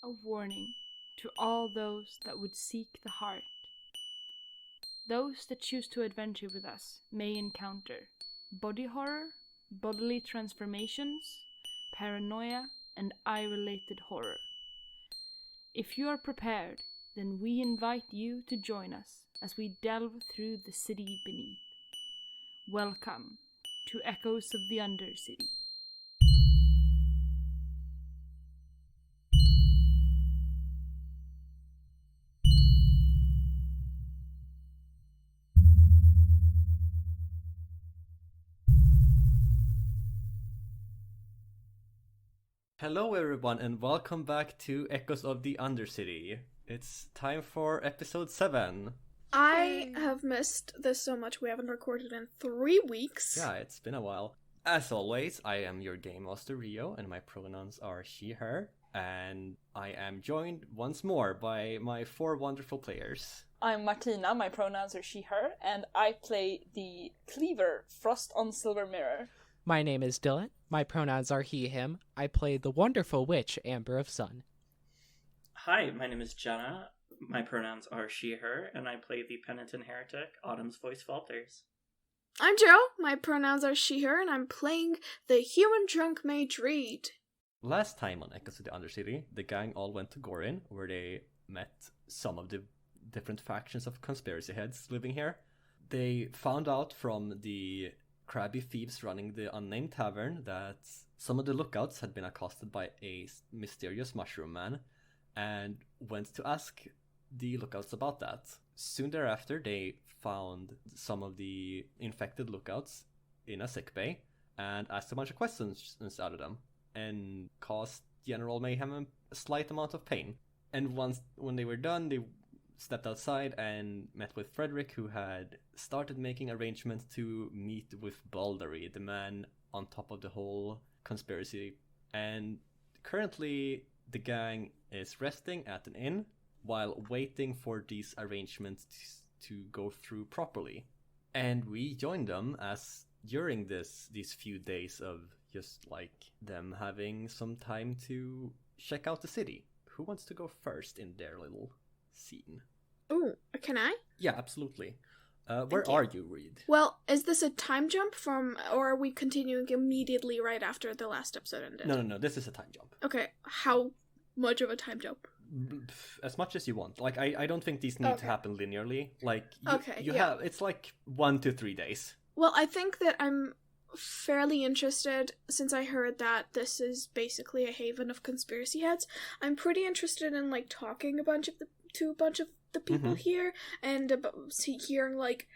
a warning to all those that would seek the heart. Those that choose to adventure with us may encounter body horror, bodily transformations, paranoia, and eye-related horror. If you are prepared, then we invite you to join us as we delve through the city beneath. Welcome to Echoes of the Undercity. Hello everyone and welcome back to Echoes of the Undercity. It's time for episode 7. I have missed this so much. We haven't recorded in 3 weeks. Yeah, it's been a while. As always, I am your Game Master Rio and my pronouns are she, her. And I am joined once more by my 4 wonderful players. I'm Martina, my pronouns are she, her, and I play the Cleaver, Frost on Silver Mirror. My name is Dylan. My pronouns are he, him. I play the wonderful witch, Amber of Sun. Hi, my name is Jenna. My pronouns are she, her, and I play the penitent heretic, Autumn's Voice Falters. I'm Joe. My pronouns are she, her, and I'm playing the human drunk mage Reed. Last time on Echoes of the Undercity, the gang all went to Ghorryn, where they met some of the different factions of conspiracy heads living here. They found out from the crabby thieves running the unnamed tavern that some of the lookouts had been accosted by a mysterious mushroom man and went to ask the lookouts about that. Soon thereafter, they found some of the infected lookouts in a sickbay and asked a bunch of questions out of them and caused general mayhem and a slight amount of pain. And when they were done, they stepped outside and met with Frederick, who had started making arrangements to meet with Bodily, the man on top of the whole conspiracy. And currently, the gang is resting at an inn while waiting for these arrangements to go through properly. And we joined them as during these few days of just like them having some time to check out the city. Who wants to go first in their little scene? Ooh, can I? Yeah, absolutely. Where are you, Reed? Well, is this a time jump from, or are we continuing immediately right after the last episode ended? No, this is a time jump. Okay, how much of a time jump? As much as you want. Like, I don't think these need to happen linearly. Like, you yeah. have, it's like 1 to 3 days. Well, I think that I'm fairly interested, since I heard that this is basically a haven of conspiracy heads. I'm pretty interested in, like, talking to a bunch of the people here, and about hearing, like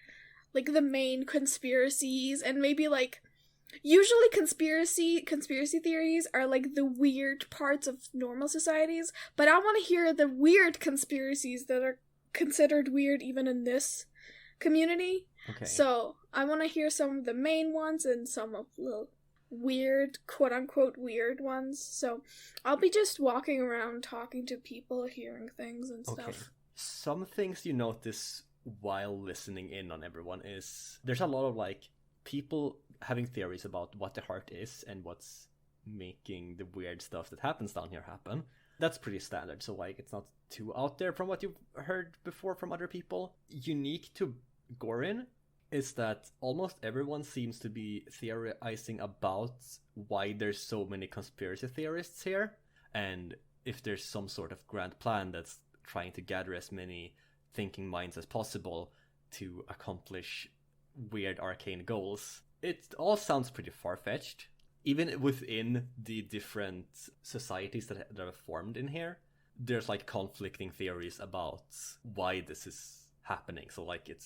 the main conspiracies, and maybe, like, usually conspiracy theories are, like, the weird parts of normal societies, but I want to hear the weird conspiracies that are considered weird even in this community. Okay. So, I want to hear some of the main ones and some of the weird, quote-unquote weird ones. So, I'll be just walking around talking to people, hearing things and stuff. Okay. Some things you notice while listening in on everyone is there's a lot of, like, people having theories about what the heart is and what's making the weird stuff that happens down here happen. That's pretty standard, so, like, it's not too out there from what you've heard before from other people. Unique to Ghorryn is that almost everyone seems to be theorizing about why there's so many conspiracy theorists here, and if there's some sort of grand plan that's trying to gather as many thinking minds as possible to accomplish weird arcane goals. It all sounds pretty far-fetched. Even within the different societies that are formed in here, there's, like, conflicting theories about why this is happening. So, like, it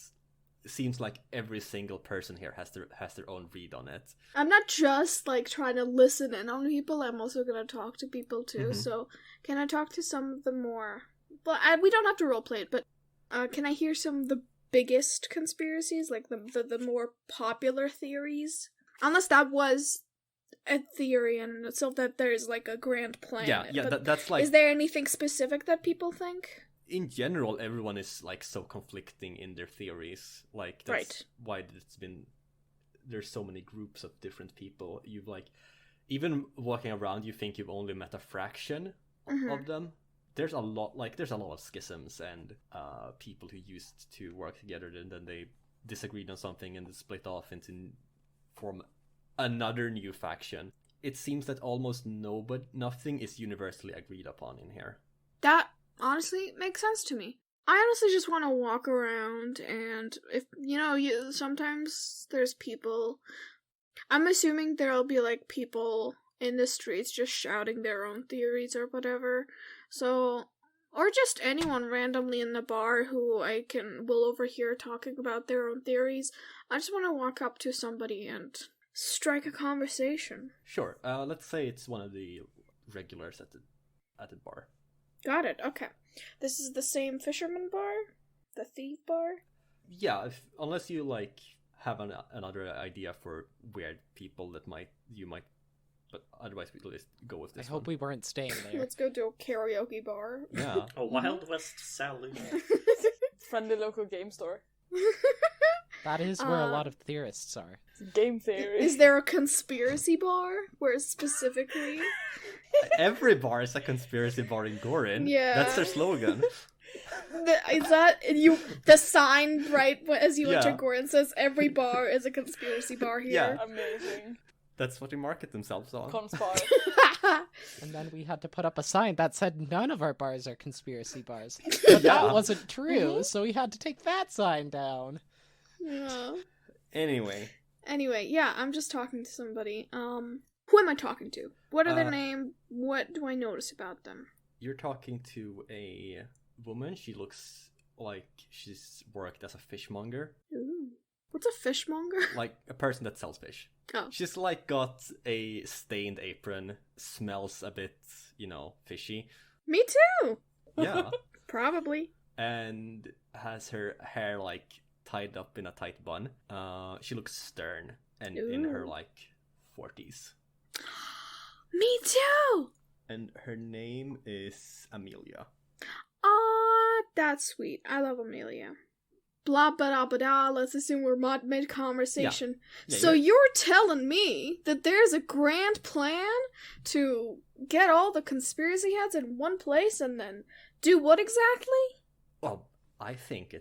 seems like every single person here has their own read on it. I'm not just, like, trying to listen in on people, I'm also gonna talk to people too, so can I talk to some of the more... Well, we don't have to roleplay it, but can I hear some of the biggest conspiracies, like the more popular theories? Unless that was a theory and itself that there's, like, a grand plan. Yeah, that's like... Is there anything specific that people think? In general, everyone is, like, so conflicting in their theories. Like, that's why there's so many groups of different people. You've, like, even walking around, you think you've only met a fraction of them. there's a lot of schisms and people who used to work together and then they disagreed on something and split off into form another new faction. It seems that almost nothing is universally agreed upon in here. That honestly makes sense to me. I honestly just want to walk around, and if sometimes there's people. I'm assuming there'll be like people in the streets just shouting their own theories or whatever. So, or just anyone randomly in the bar who will overhear talking about their own theories. I just want to walk up to somebody and strike a conversation. Sure. Let's say it's one of the regulars at the bar. Got it. Okay. This is the same fisherman bar? The thief bar? Yeah, unless you like have another idea for weird people that you might, but otherwise we'll just go with this. I hope we weren't staying there. Let's go to a karaoke bar. Yeah. A Wild West saloon. Friendly local game store. That is where a lot of theorists are. Game theory. Is there a conspiracy bar where specifically? Every bar is a conspiracy bar in Ghorryn. Yeah. That's their slogan. Is that the sign right as you enter Yeah. Ghorryn says every bar is a conspiracy bar here? Amazing. That's what they market themselves on. Conspire. And then we had to put up a sign that said none of our bars are conspiracy bars. But that wasn't true, so we had to take that sign down. Yeah. Anyway, yeah, I'm just talking to somebody. Who am I talking to? What are their name? What do I notice about them? you're talking to a woman. She looks like she's worked as a fishmonger. Ooh. What's a fishmonger? Like a person that sells fish. Oh. She's like got a stained apron, smells a bit, fishy. Me too! Yeah. Probably. And has her hair like tied up in a tight bun. She looks stern and in her Ooh. like 40s. Me too! And her name is Amelia. Aw, that's sweet. I love Amelia. Blah blah blah blah. Let's assume we're mid conversation. Yeah, So you're telling me that there's a grand plan to get all the conspiracy heads in one place and then do what exactly? Well, I think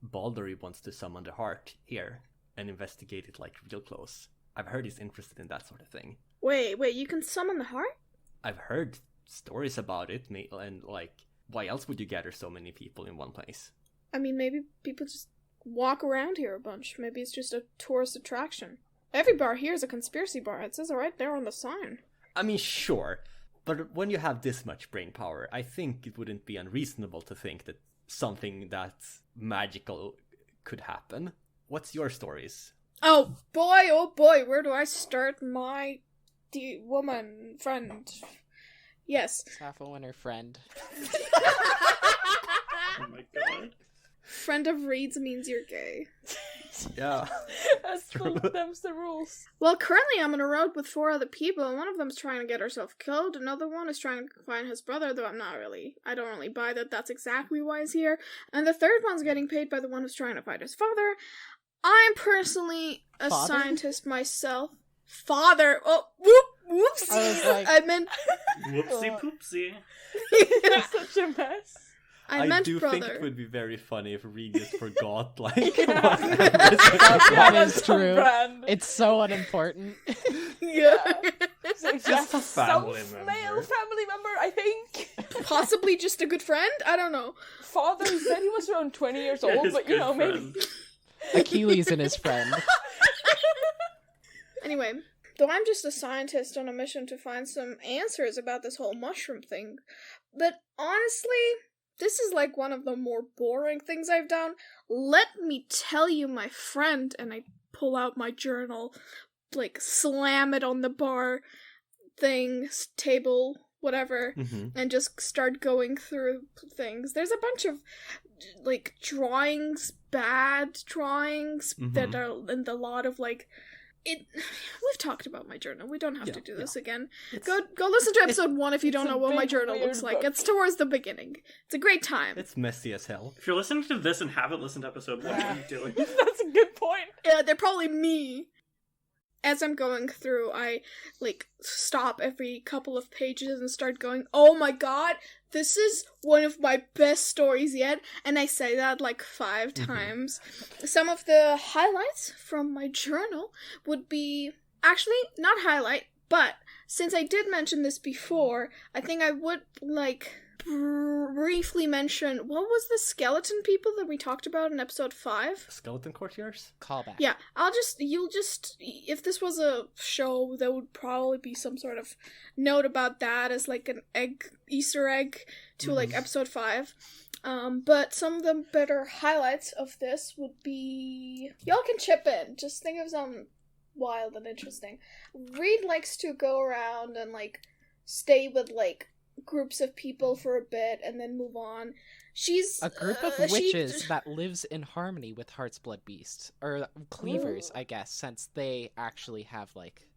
Bodily wants to summon the heart here and investigate it like real close. I've heard he's interested in that sort of thing. Wait, you can summon the heart? I've heard stories about it, and like, why else would you gather so many people in one place? I mean, maybe people just walk around here a bunch. Maybe it's just a tourist attraction. Every bar here is a conspiracy bar. It says it right there on the sign. I mean, sure, but when you have this much brain power, I think it wouldn't be unreasonable to think that something that's magical could happen. What's your stories? Oh boy, where do I start my woman friend? Yes. Sappho and her friend. Oh my god. Friend of reads means you're gay. Yeah. That's them's the rules. Well, currently I'm on a road with 4 other people, and one of them's trying to get herself killed, another one is trying to find his brother, though I don't really buy that that's exactly why he's here, and the third one's getting paid by the one who's trying to find his father. I'm personally a Father? scientist myself. Father! Oh, whoopsie! I was like- I meant... Whoopsie poopsie. It's such a mess. I meant do brother. think it would be very funny if Reed just forgot, like, That is on true. brand. It's so unimportant. Yeah. It's like, Just a family male member. family member, I think. Possibly just a good friend? I don't know. Father said he was around 20 years Yeah, old, his but good maybe. friend. Achilles and his friend. Anyway, though I'm just a scientist on a mission to find some answers about this whole mushroom thing, but honestly, this is like one of the more boring things I've done. Let me tell you, my friend, and I pull out my journal, like slam it on the bar thing, table, whatever, and just start going through things. There's a bunch of like drawings, bad drawings that are in the lot of like it. We've talked about my journal. We don't have to do this again. Go listen to episode 1 if you don't a know what my big, journal weird looks like. book. It's towards the beginning. It's a great time. It's messy as hell. If you're listening to this and haven't listened to episode 1, what are you doing? That's a good point. Yeah, they're probably me. as I'm going through, I like stop every couple of pages and start going, "Oh my god, this is one of my best stories yet," and I say that like 5 times. Some of the highlights from my journal would be actually not highlight, but since I did mention this before, I think I would like briefly mention what was the skeleton people that we talked about in episode 5? Skeleton courtiers? Callback. Yeah, you'll just, if this was a show, there would probably be some sort of note about that as like an Easter egg to like episode 5. But some of the better highlights of this would be, y'all can chip in, just think of some wild and interesting. Reed likes to go around and like stay with like groups of people for a bit and then move on. She's a group of witches that lives in harmony with Heart's Blood Beast, or cleavers, I guess, since they actually have like,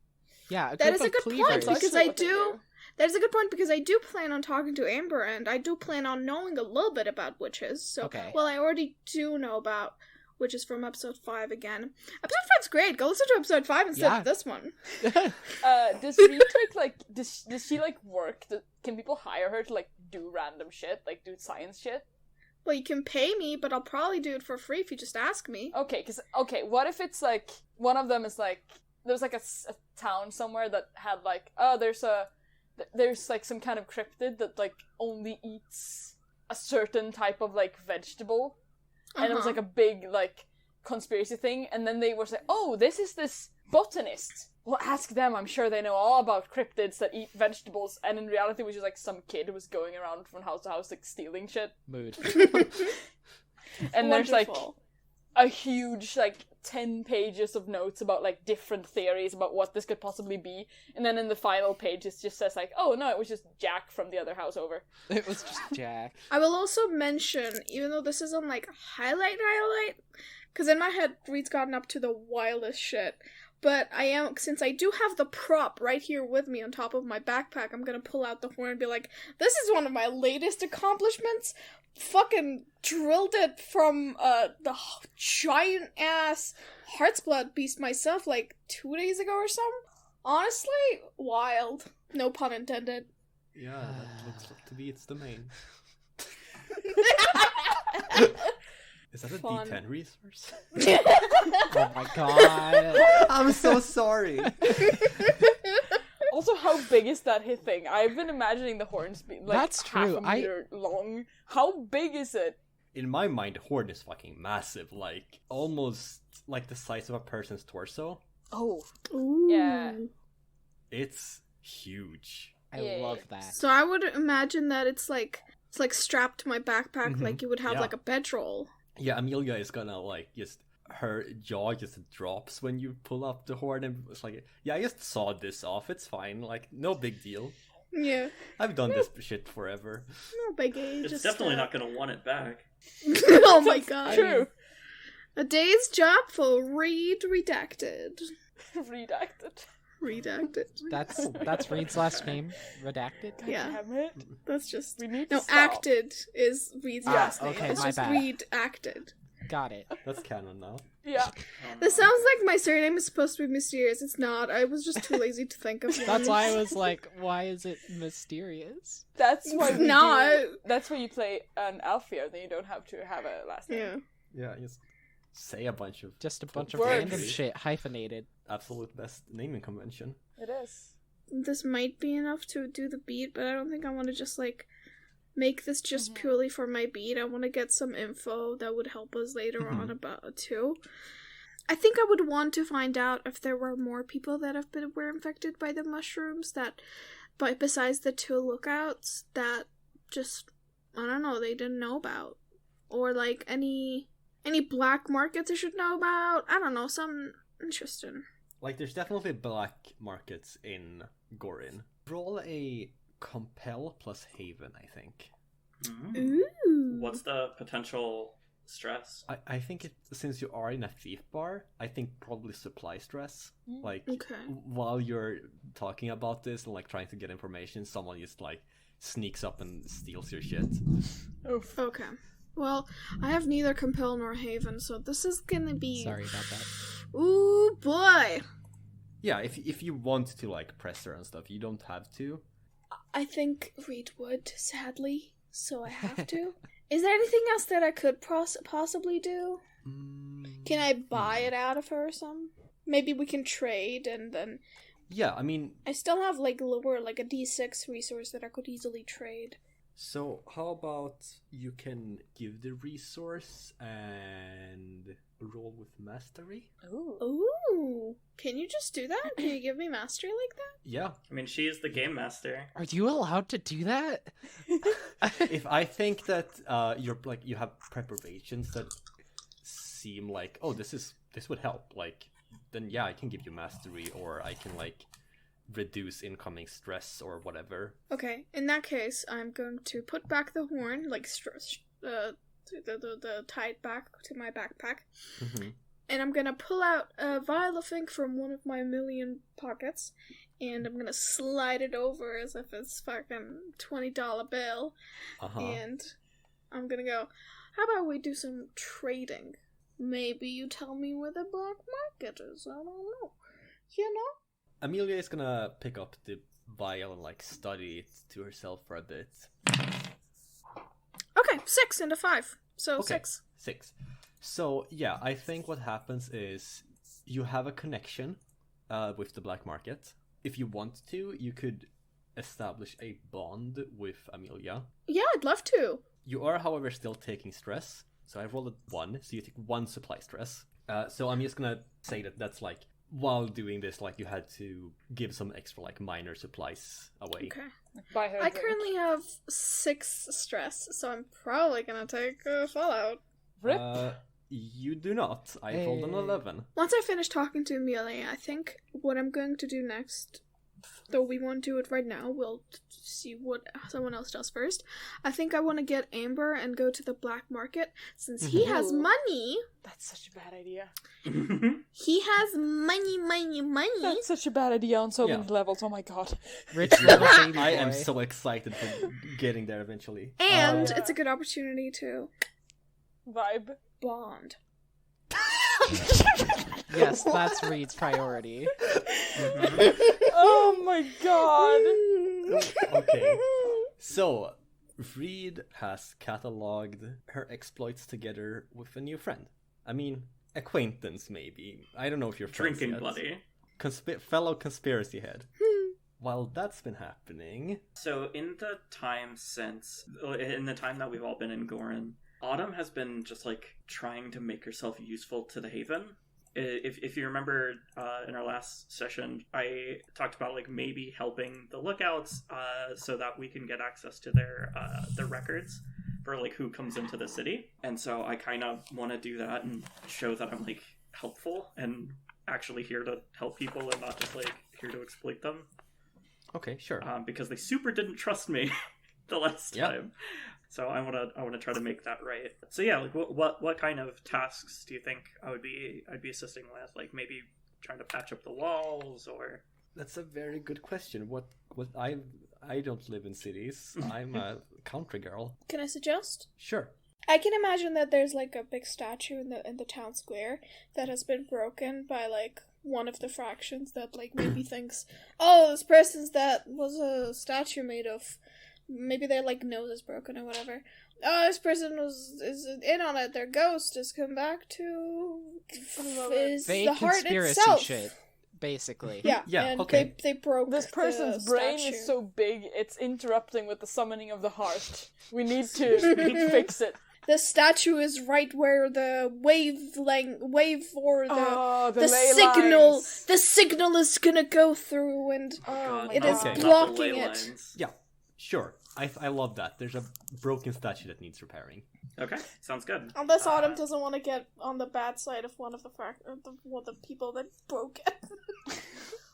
a that group is of a good cleavers. point because that is a good point because I do plan on talking to Amber and I do plan on knowing a little bit about witches. So, well, I already do know about witches from episode 5 again. Episode 5's great. Go listen to episode 5 instead of this one. Does Reed take like does she like work? Can people hire her to like do random shit, like do science shit? Well, you can pay me, but I'll probably do it for free if you just ask me. Okay, what if it's like one of them is like there's like a town somewhere that had like there's like some kind of cryptid that like only eats a certain type of like vegetable, and it was like a big like conspiracy thing, and then they were like, oh, this botanist. Well, ask them. I'm sure they know all about cryptids that eat vegetables. And in reality, it was just like some kid who was going around from house to house like stealing shit. Mood. And there's like a huge like 10 pages of notes about like different theories about what this could possibly be. And then in the final page, it just says like, oh no, it was just Jack from the other house over. It was just Jack. I will also mention, even though this isn't like highlight, because in my head, Reed's gotten up to the wildest shit. But since I do have the prop right here with me on top of my backpack, I'm gonna pull out the horn and be like, this is one of my latest accomplishments. Fucking drilled it from the giant-ass Heart's Blood Beast myself like 2 days ago or something. Honestly, wild. No pun intended. Yeah, that looks like to be its domain. Is that a Fun. D10 resource? Oh my god. I'm so sorry. Also, how big is that thing? I've been imagining the horns being like That's true. half a meter long. How big is it? In my mind, horn is fucking massive, like almost like the size of a person's torso. Oh, Ooh. yeah. It's huge. I Yeah. love that. So I would imagine that it's like strapped to my backpack like you would have Yeah. like a bedroll. Yeah, Amelia is gonna like just her jaw just drops when you pull up the horn and it's like, yeah, I just sawed this off. It's fine, like no big deal. Yeah. I've done this shit forever. No biggie. It's just, definitely not going to want it back. Oh my god. True. A day's job for Reed redacted. Redacted. That's Reed's last name, redacted. Yeah. Damn it. That's just We need no. to stop. Acted is Reed's last name. okay, It's my just bad. Reed acted. Got it. That's canon now. Yeah. This sounds like my surname is supposed to be mysterious. It's not. I was just too lazy to think of one. That's why I was like, why is it mysterious? That's why It's we not. That's why you play an Alfeo, then you don't have to have a last name. Yeah. Yeah, just say a bunch of Just a bunch of Words. random shit hyphenated. absolute best naming convention. It is. This might be enough to do the beat, but I don't think I want to just like make this just purely for my beat. I want to get some info that would help us later on about too. I think I would want to find out if there were more people that were infected by the mushrooms but besides the 2 lookouts that just, I don't know, they didn't know about, or like any black markets I should know about. I don't know, some interesting. Like, there's definitely black markets in Ghorryn. Roll a compel plus haven, I think. Ooh. What's the potential stress? I think since you are in a thief bar, I think probably supply stress. Like, Okay. while you're talking about this and like trying to get information, someone just like sneaks up and steals your shit. Oof. Okay. Well, I have neither compel nor haven, so this is gonna be. Sorry about that. Ooh boy. Yeah, if you want to like press her and stuff, you don't have to. I think Reed would, sadly, so I have to. Is there anything else that I could possibly do? Can I buy it out of her or something? Maybe we can trade, and then... Yeah, I mean... I still have, like, lower, like, a D6 resource that I could easily trade. So, how about you can give the resource and roll with mastery? Ooh! Can you just do that? Can you give me mastery like that? Yeah. I mean, she is the game master. Are you allowed to do that? If I think that you have preparations that seem like, oh, this would help, like, then yeah, I can give you mastery, or I can like reduce incoming stress or whatever. Okay, in that case, I'm going to put back the horn, like the tied back to my backpack, and I'm gonna pull out a vial of ink from one of my million pockets, and I'm gonna slide it over as if it's fucking $20 bill, and I'm gonna go, how about we do some trading? Maybe you tell me where the black market is. I don't know. You know? Amelia is gonna pick up the vial and like study it to herself for a bit. Okay, 6 and a 5. So Okay, 6. So yeah, I think what happens is you have a connection with the black market. If you want to, you could establish a bond with Amelia. Yeah, I'd love to. You are, however, still taking stress. So I rolled a 1, so you take 1 supply stress. So I'm just gonna say that that's like, while doing this, like you had to give some extra like minor supplies away. Okay. Buy her a I drink. currently have 6 stress, so I'm probably gonna take Fallout. Rip. You do not. I rolled an 11. Once I finish talking to Amelia, I think what I'm going to do next, though we won't do it right now, we'll see what someone else does first. I think I want to get Amber and go to the black market, since he has Ooh. money. That's such a bad idea. He has money. That's such a bad idea on so Yeah. many levels. Oh my god. Rich little baby boy. I am so excited for getting there eventually. And Yeah. it's a good opportunity to Vibe. bond. Yes, that's Reed's priority. Oh my god. Okay. So, Reed has cataloged her exploits together with a new friend. I mean, acquaintance maybe. I don't know if you're friends Drinking yet. buddy. Fellow conspiracy head. While that's been happening... So in the time that we've all been in Ghorryn, Autumn has been just like trying to make herself useful to the Haven. If you remember in our last session, I talked about like maybe helping the lookouts so that we can get access to their records for like who comes into the city. And so I kind of want to do that and show that I'm like helpful and actually here to help people and not just like here to exploit them. Okay, sure. Because they super didn't trust me the last Yep. time. So I want to try to make that right. So yeah, like what kind of tasks do you think I'd be assisting with? Like maybe trying to patch up the walls or... That's a very good question. What I don't live in cities. I'm a country girl. Can I suggest? Sure. I can imagine that there's like a big statue in the town square that has been broken by like one of the fractions that like maybe thinks, oh, this person's that was a statue made of. Maybe their like nose is broken or whatever. Oh, this person is in on it. Their ghost has come back to is Fake the heart conspiracy itself. shit, basically. Yeah, Yeah, and okay. they broke This the person's brain statue. is so big, it's interrupting with the summoning of the heart. We need to fix it. The statue is right where the wave or the ley signal lines. the signal is gonna go through, and Oh, it my is God. Okay. blocking it. Yeah, sure. I love that. There's a broken statue that needs repairing. Okay, sounds good. Unless Autumn doesn't want to get on the bad side of one of the people that broke it.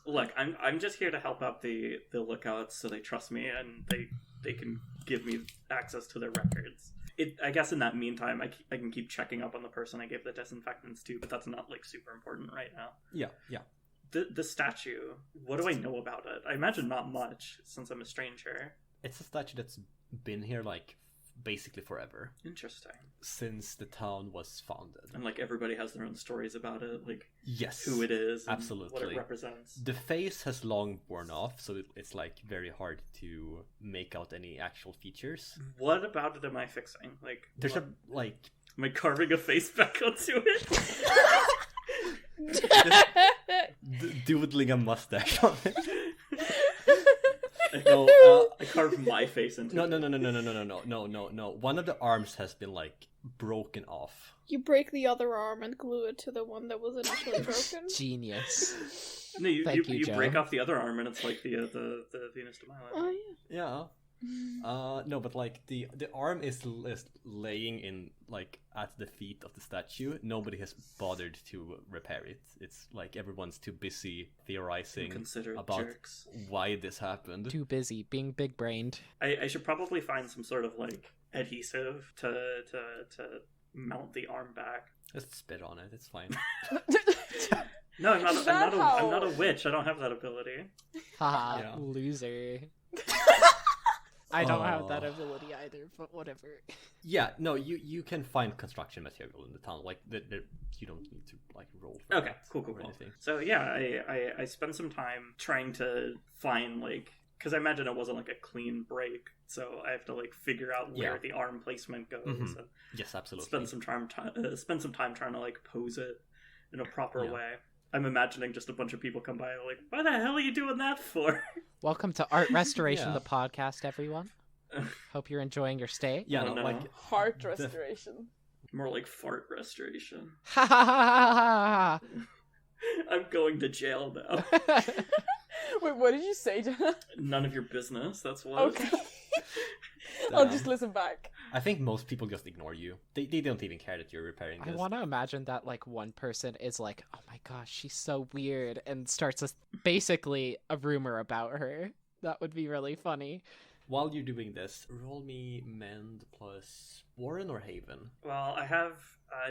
Look, I'm just here to help out the lookouts so they trust me and they can give me access to their records. I guess in that meantime, I can keep checking up on the person I gave the disinfectants to, but that's not like super important right now. Yeah. The statue, what do I know about it? I imagine not much since I'm a stranger. It's a statue that's been here like basically forever, Interesting. since the town was founded. And like everybody has their own stories about it, like Yes, who it is, and absolutely. what it represents. The face has long worn off, so it's like very hard to make out any actual features. What about it am I fixing? Like, There's what- a like am I carving a face back onto it? doodling a mustache on it. No, No, I carved my face into no, it. no. One of the arms has been like broken off. You break the other arm and glue it to the one that was initially broken. Genius. No, you Thank you, you Joe. break off the other arm and it's like the Venus de Milo. Oh yeah. Yeah. No, but like the arm is laying in like at the feet of the statue. Nobody has bothered to repair it. It's like everyone's too busy theorizing Consider about jerks. why this happened. Too busy being big-brained. I should probably find some sort of like adhesive to mount the arm back. Just spit on it. It's fine. No, I'm not. Is I'm that not. I'm how- not a witch. I don't have that ability. Haha, Yeah. loser. I don't have that Oh. ability either, but whatever. Yeah, no, you can find construction material in the town. Like you don't need to like roll for Okay, that cool. or anything. So yeah, I spent some time trying to find like, because I imagine it wasn't like a clean break, so I have to like figure out where Yeah. the arm placement goes Mhm. and Yes, absolutely. spend some time trying to like pose it in a proper Yeah. way. I'm imagining just a bunch of people come by like, why the hell are you doing that for? Welcome to Art Restoration, Yeah. the podcast, everyone. Hope you're enjoying your stay. Yeah, Oh, no, no. like Heart restoration. More like fart restoration. Ha ha ha I'm going to jail now. ha ha. Wait, what did you say, Jenna? None of your business. That's what. Okay. I'll Damn. just listen back. I think most people just ignore you. They don't even care that you're repairing I this. want to imagine that like one person is like, "Oh my gosh, she's so weird," and starts basically a rumor about her. That would be really funny. While you're doing this, roll me mend plus Warren or Haven. Well, I have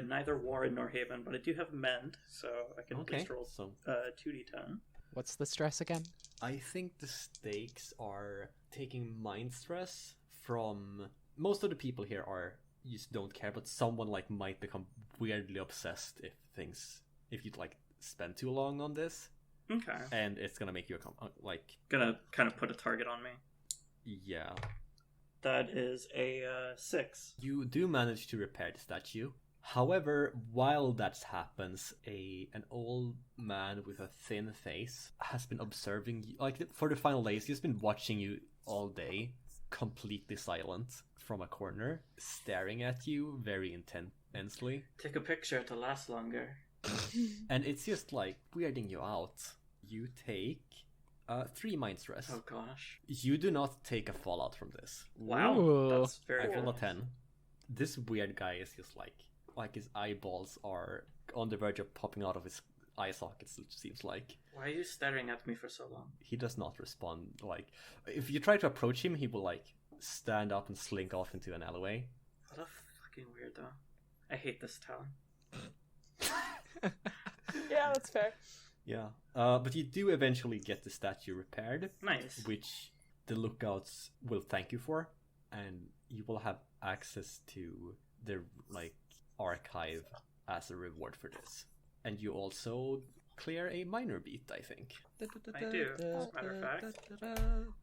neither Warren nor Haven, but I do have Mend, so I can at Okay, least roll so 2d10. What's the stress again? I think the stakes are taking mind stress from most of the people here are you just don't care, but someone like might become weirdly obsessed if you like spend too long on this, Okay. and it's gonna make you like Gonna kind of put a target on me. yeah. That is a 6. You do manage to repair the statue. However, while that happens, an old man with a thin face has been observing you. Like for the final days, he's been watching you all day, completely silent from a corner, staring at you very intensely, Take a picture to last longer. and it's just like weirding you out. You take 3 mind stress. Oh gosh. You do not take a fallout from this. Wow. Ooh. That's very I cool. rolled a 10. This weird guy is just like his eyeballs are on the verge of popping out of his eye sockets, it seems like. Why are you staring at me for so long? He does not respond. Like, if you try to approach him, he will like stand up and slink off into an alleyway. What a fucking weirdo. I hate this town. Yeah, that's fair. Yeah. But you do eventually get the statue repaired, Nice. which the lookouts will thank you for, and you will have access to the like archive as a reward for this. And you also clear a minor beat, I think. I do, as a matter of fact.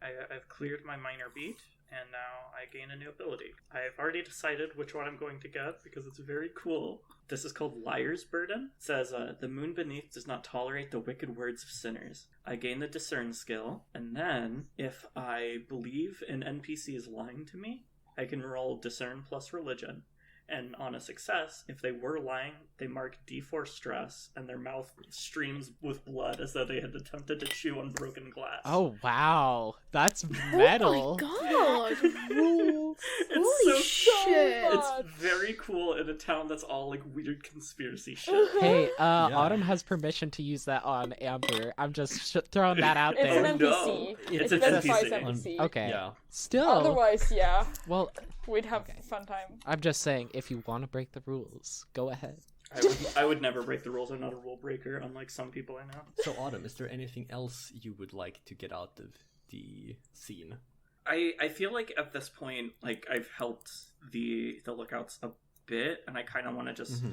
I've cleared my minor beat, and now I gain a new ability. I've already decided which one I'm going to get because it's very cool. This is called Liar's Burden. It says, the moon beneath does not tolerate the wicked words of sinners. I gain the Discern skill, and then, if I believe an NPC is lying to me, I can roll Discern plus Religion. And on a success, if they were lying, they mark D4 stress, and their mouth streams with blood as though they had attempted to chew on broken glass. Oh wow, that's metal. Oh my god! Rules. Holy shit! It's very cool in a town that's all like weird conspiracy shit. Hey, Autumn has permission to use that on Amber. I'm just throwing that out It's there. an no. NPC. It's It an specifies NPC. NPC. Okay. Yeah. Still, Otherwise, yeah, well, we'd have Okay. a fun time. I'm just saying, if you want to break the rules, go ahead. I would never break the rules. I'm not a rule breaker, unlike some people I know. So, Autumn, is there anything else you would like to get out of the scene? I feel like at this point, like, I've helped the lookouts a bit, and I kind of want to just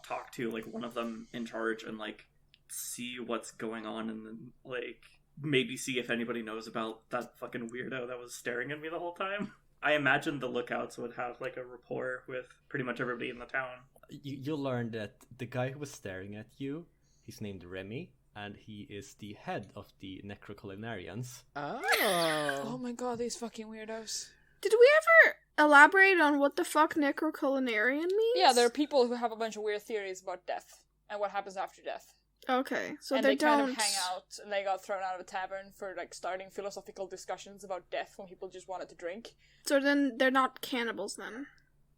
talk to, like, one of them in charge and, like, see what's going on, and then, like, maybe see if anybody knows about that fucking weirdo that was staring at me the whole time. I imagine the lookouts would have, like, a rapport with pretty much everybody in the town. You learn that the guy who was staring at you, he's named Remy, and he is the head of the Necroculinarians. Oh my god, these fucking weirdos. Did we ever elaborate on what the fuck necroculinarian means? Yeah, there are people who have a bunch of weird theories about death and what happens after death. Okay, so and they don't kind of hang out, and they got thrown out of a tavern for, like, starting philosophical discussions about death when people just wanted to drink. So then they're not cannibals then?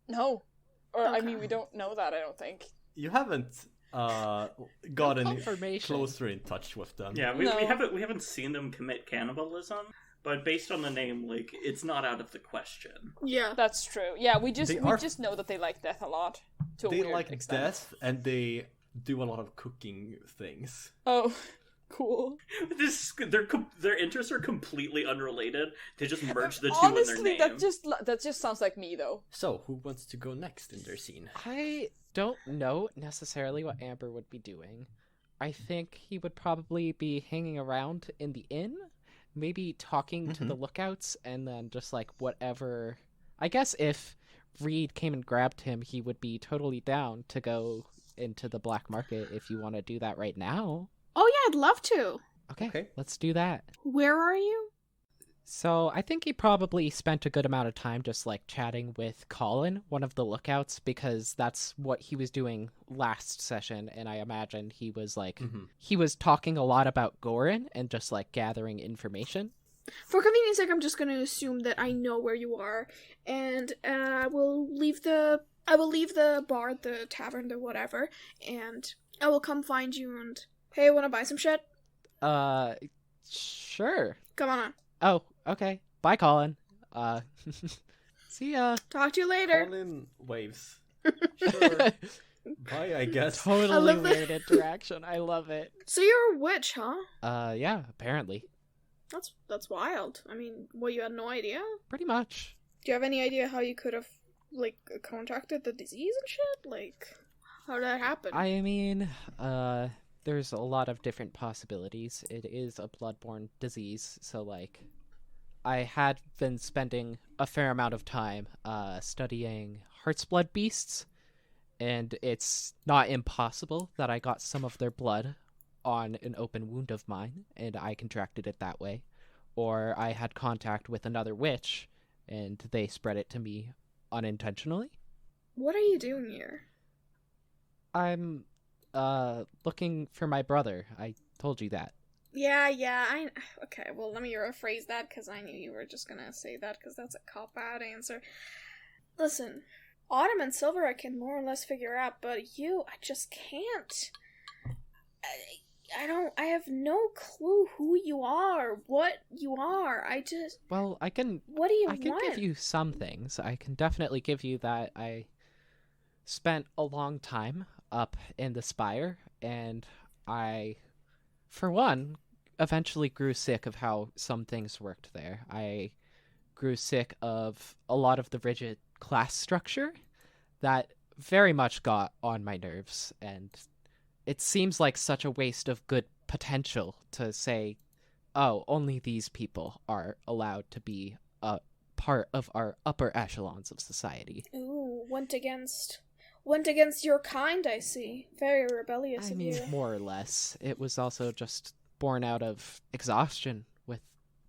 No. Or, Okay. I mean, we don't know that, I don't think. You haven't gotten Confirmation. closer in touch with them. Yeah, we No. haven't seen them commit cannibalism, but based on the name, like, it's not out of the question. Yeah. That's true. Yeah, we just They are- just know that they like death a lot. To a They weird like extent. death, and they do a lot of cooking things. Oh, cool. Their interests are completely unrelated. They just merge the two Honestly, in their name. that just sounds like me, though. So, who wants to go next in their scene? I don't know necessarily what Amber would be doing. I think he would probably be hanging around in the inn, maybe talking to the lookouts, and then just, like, whatever. I guess if Reed came and grabbed him, he would be totally down to go into the black market if you want to do that right now. Oh yeah, I'd love to. Okay, let's do that. Where are you? So I think he probably spent a good amount of time just, like, chatting with Colin, one of the lookouts, because that's what he was doing last session, and I imagine he was, like, he was talking a lot about Ghorryn and just, like, gathering information. For convenience sake, I'm just going to assume that I know where you are, and I will leave the bar, the tavern, the whatever, and I will come find you and, hey, wanna buy some shit? Sure. Come on. Oh, okay. Bye, Colin. See ya. Talk to you later. Colin waves. Sure. Bye, I guess. Totally love the- weird interaction. I love it. So you're a witch, huh? Yeah, apparently. That's wild. I mean, you had no idea? Pretty much. Do you have any idea how you could have, like, contracted the disease and shit? Like, how did that happen? I mean, there's a lot of different possibilities. It is a bloodborne disease, so, like, I had been spending a fair amount of time studying heart's blood beasts, and it's not impossible that I got some of their blood on an open wound of mine, and I contracted it that way. Or I had contact with another witch, and they spread it to me unintentionally. What are you doing here? I'm looking for my brother. I told you that. Yeah, okay, well, let me rephrase that, because I knew you were just gonna say that, because that's a cop-out answer. Listen, Autumn and Silver I can more or less figure out, but you, I just can't. I have no clue who you are, what you are. Well, what do you I can want? give you some things. I can definitely give you that I spent a long time up in the Spire, and I, for one, eventually grew sick of how some things worked there. I grew sick of a lot of the rigid class structure that very much got on my nerves, and it seems like such a waste of good potential to say, oh, only these people are allowed to be a part of our upper echelons of society. Ooh, went against your kind, I see. Very rebellious I of mean, you. more or less. It was also just born out of exhaustion with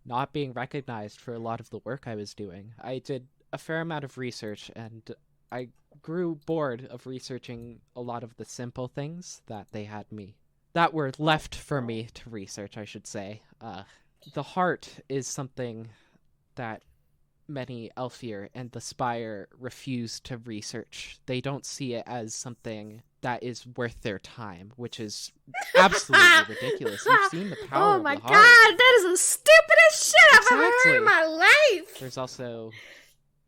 not being recognized for a lot of the work I was doing. I did a fair amount of research, and I grew bored of researching a lot of the simple things that were left for me to research, I should say. The heart is something that many Elfir and the Spire refuse to research. They don't see it as something that is worth their time, which is absolutely ridiculous. You've seen the power Oh of my the god, heart. that is the stupidest shit I've ever heard Exactly. in my life! There's also...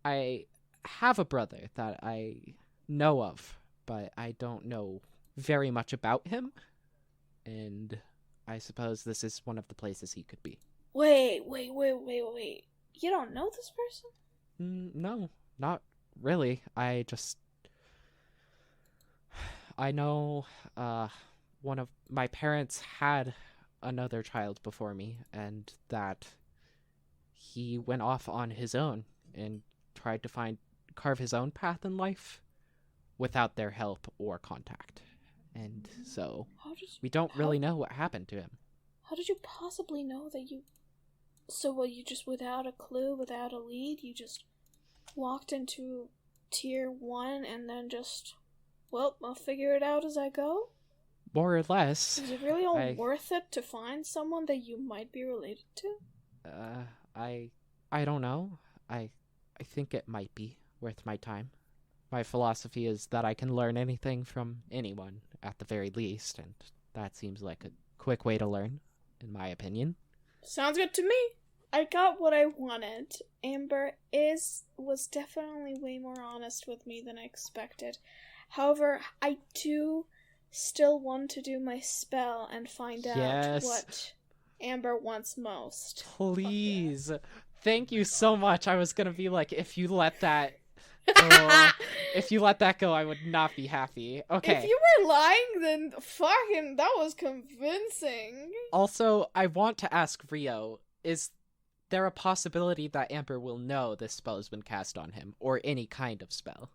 I have a brother that I know of, but I don't know very much about him, and I suppose this is one of the places he could be. Wait. You don't know this person? No, not really. I know one of my parents had another child before me, and that he went off on his own and tried to carve his own path in life without their help or contact. And so we don't really know what happened to him. How did you possibly know that you... So, well, you just, without a clue, without a lead, you just walked into tier 1 and then just, well, I'll figure it out as I go? More or less. Is it really all worth it to find someone that you might be related to? I don't know. I think it might be worth my time. My philosophy is that I can learn anything from anyone, at the very least, and that seems like a quick way to learn, in my opinion. Sounds good to me. I got what I wanted. Amber was definitely way more honest with me than I expected. However, I do still want to do my spell and find out what Amber wants most. Please. Thank you so much. I was gonna be like, if you let that go, I would not be happy. Okay. If you were lying, then fucking that was convincing. Also, I want to ask Rio, is there a possibility that Amber will know this spell has been cast on him, or any kind of spell?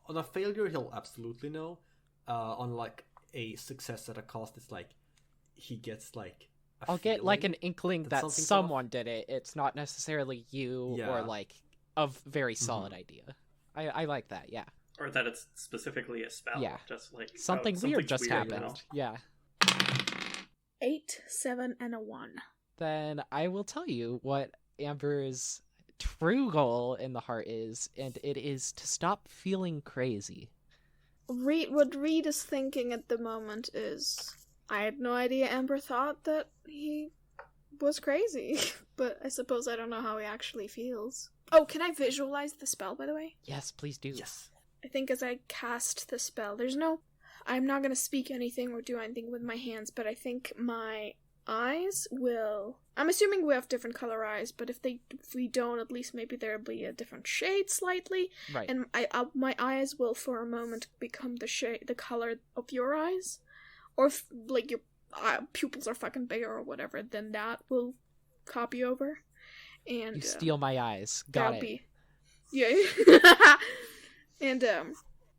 On a failure, he'll absolutely know. On like a success at a cost, it's like he gets like I'll get like an inkling that someone did it. It's not necessarily you or like a very solid idea. I like that, yeah. Or that it's specifically a spell. Yeah. Just like something weird just happened. Yeah. 8, 7, and a 1. Then I will tell you what Amber's true goal in the heart is, and it is to stop feeling crazy. What Reed is thinking at the moment is, I had no idea Amber thought that he was crazy, but I suppose I don't know how he actually feels. Oh, can I visualize the spell, by the way? Yes, please do. Yes. I think as I cast the spell, I'm not going to speak anything or do anything with my hands, but I think my eyes will... I'm assuming we have different color eyes, but if we don't, at least maybe there'll be a different shade slightly. Right. And my eyes will for a moment become the color of your eyes. Or if, like, your pupils are fucking bigger or whatever, then that will copy over. And you steal my eyes. Got it. Yeah. And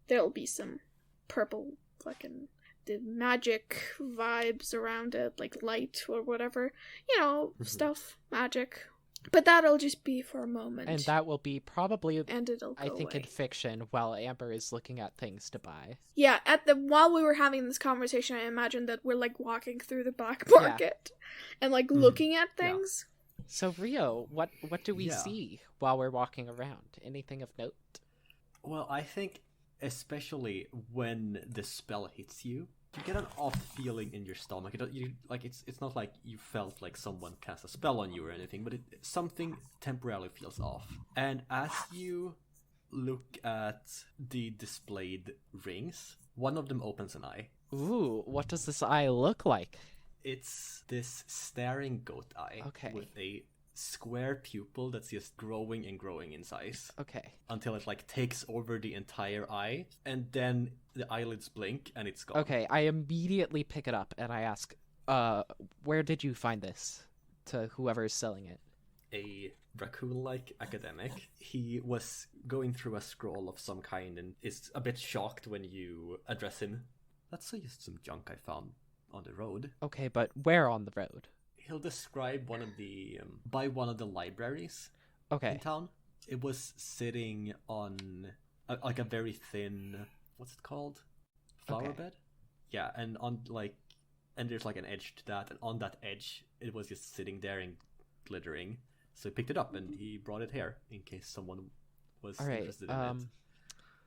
there'll be some purple fucking the magic vibes around it, like light or whatever. You know, stuff, magic. But that'll just be for a moment. And that will be probably, and it'll go away. In fiction, while Amber is looking at things to buy. Yeah, while we were having this conversation, I imagined that we're, like, walking through the black market and, like, looking at things. Yeah. So, Rio, what do we see while we're walking around? Anything of note? Well, I think especially when the spell hits you, you get an off feeling in your stomach. It's not like you felt like someone cast a spell on you or anything, but something temporarily feels off. And as you look at the displayed rings, one of them opens an eye. Ooh, what does this eye look like? It's this staring goat eye with a square pupil that's just growing and growing in size. Okay. Until it like takes over the entire eye, and then the eyelids blink and it's gone. Okay, I immediately pick it up and I ask, where did you find this? To whoever is selling it. A raccoon-like academic. He was going through a scroll of some kind and is a bit shocked when you address him. That's just some junk I found on the road. Okay, but where on the road? He'll describe one of the libraries in town. It was sitting on like a very thin, what's it called? Flower bed? Yeah, and there's like an edge to that, and on that edge it was just sitting there and glittering. So he picked it up and he brought it here in case someone was interested in it.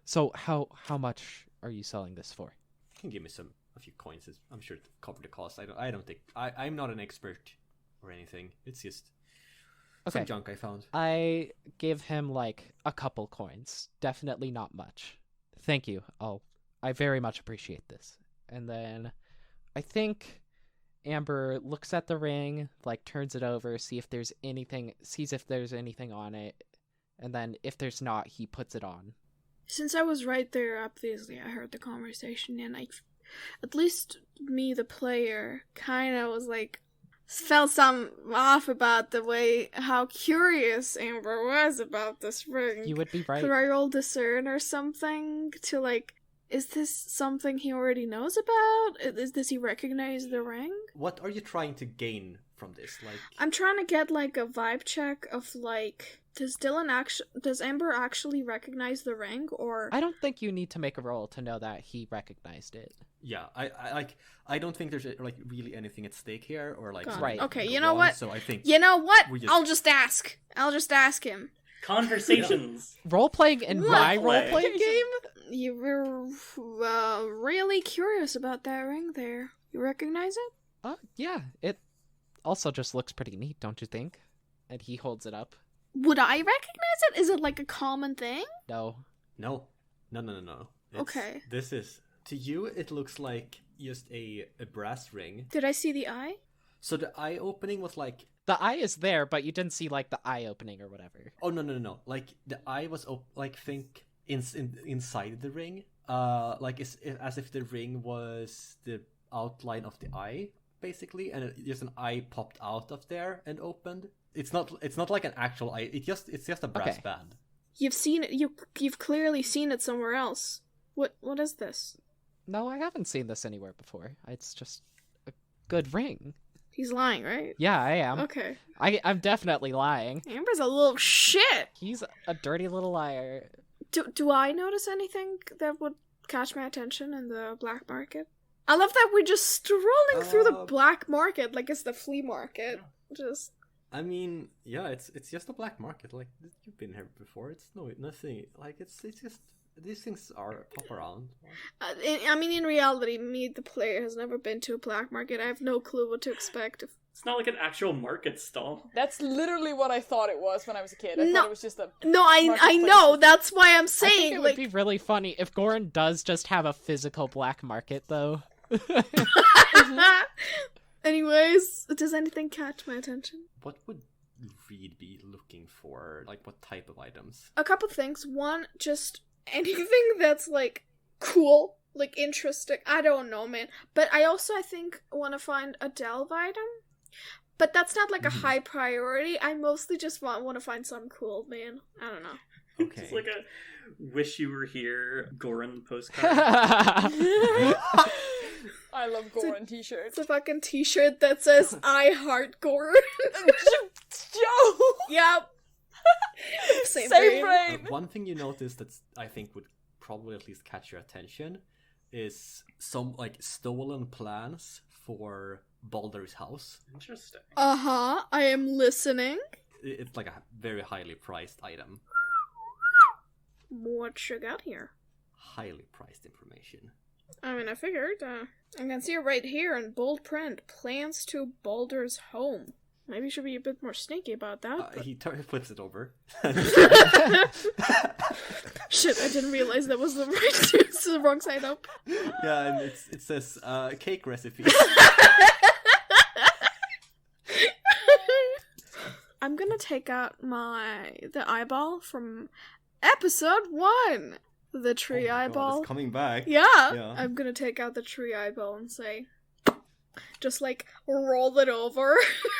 So how much are you selling this for? You can give me a few coins. I'm sure to cover the cost. I don't think I'm not an expert or anything. It's just some junk I found. I give him like a couple coins. Definitely not much. Thank you. I very much appreciate this. And then I think Amber looks at the ring, like turns it over, sees if there's anything on it, and then if there's not, he puts it on. Since I was right there, obviously I heard the conversation, and at least me, the player, kind of was like, felt some off about the way, how curious Amber was about this ring. You would be right. Could I roll discern or something to like, is this something he already knows about? Does he recognize the ring? What are you trying to gain from this? Like, I'm trying to get like a vibe check of like, does Amber actually recognize the ring, or I don't think you need to make a roll to know that he recognized it. yeah, I don't think there's like really anything at stake here, or like Got it. Right. Okay, go you know wrong, what? So I think You know what? we just- I'll just ask him. Conversations. Role-playing in What? my Play. role-playing game? You were really curious about that ring there. You recognize it? Yeah. It also just looks pretty neat, don't you think? And he holds it up. Would I recognize it? Is it like a common thing? No. no. Okay. This is, to you, it looks like just a brass ring. Did I see the eye? So the eye opening was like, The eye is there, but you didn't see, like, the eye opening or whatever. oh no. Like the eye was like think inside the ring. Like as if the ring was the outline of the eye, basically, and just an eye popped out of there and opened. It's not like an actual eye. It's just a brass Okay. band. You've seen it. You've clearly seen it somewhere else. What is this? No, I haven't seen this anywhere before. It's just a good ring. He's lying, right? Yeah, I am. Okay. I'm definitely lying. Amber's a little shit. He's a dirty little liar. Do I notice anything that would catch my attention in the black market? I love that we're just strolling through the black market like it's the flea market. Just I mean, yeah, it's just a black market. Like, you've been here before. It's nothing. Like, it's just these things are pop around. I mean, in reality, me, the player, has never been to a black market. I have no clue what to expect. It's not like an actual market stall. That's literally what I thought it was when I was a kid. I No. thought it was just a... No, I Marketplace. know. That's why I'm I think saying, it like, would be really funny if Ghorryn does just have a physical black market, though. Anyways, does anything catch my attention? What would Reed be looking for? Like, what type of items? A couple things. One, just anything that's like cool, like interesting. I don't know, man. But I think want to find a delve item. But that's not like a high priority. I mostly just want to find something cool, man. I don't know. Okay. It's like a wish you were here Ghorryn postcard. I love Ghorryn t-shirts. It's a fucking t-shirt that says I heart Ghorryn. Joe! Yep. Same brain. brain! One thing you notice that I think would probably at least catch your attention is some like stolen plans for Baldur's house. Interesting. Uh-huh. I am listening. It's like a very highly priced item. What you got here? Highly priced information. I mean, I figured. I can see it right here in bold print. Plans to Baldur's home. Maybe you should be a bit more sneaky about that. But... He flips it over. Shit, I didn't realize that was the right it's the wrong side up. Yeah, and it says cake recipe. I'm gonna take out the eyeball from episode 1. The tree Oh my God, eyeball. it's coming back. Yeah. Yeah. I'm gonna take out the tree eyeball and say, just like roll it over.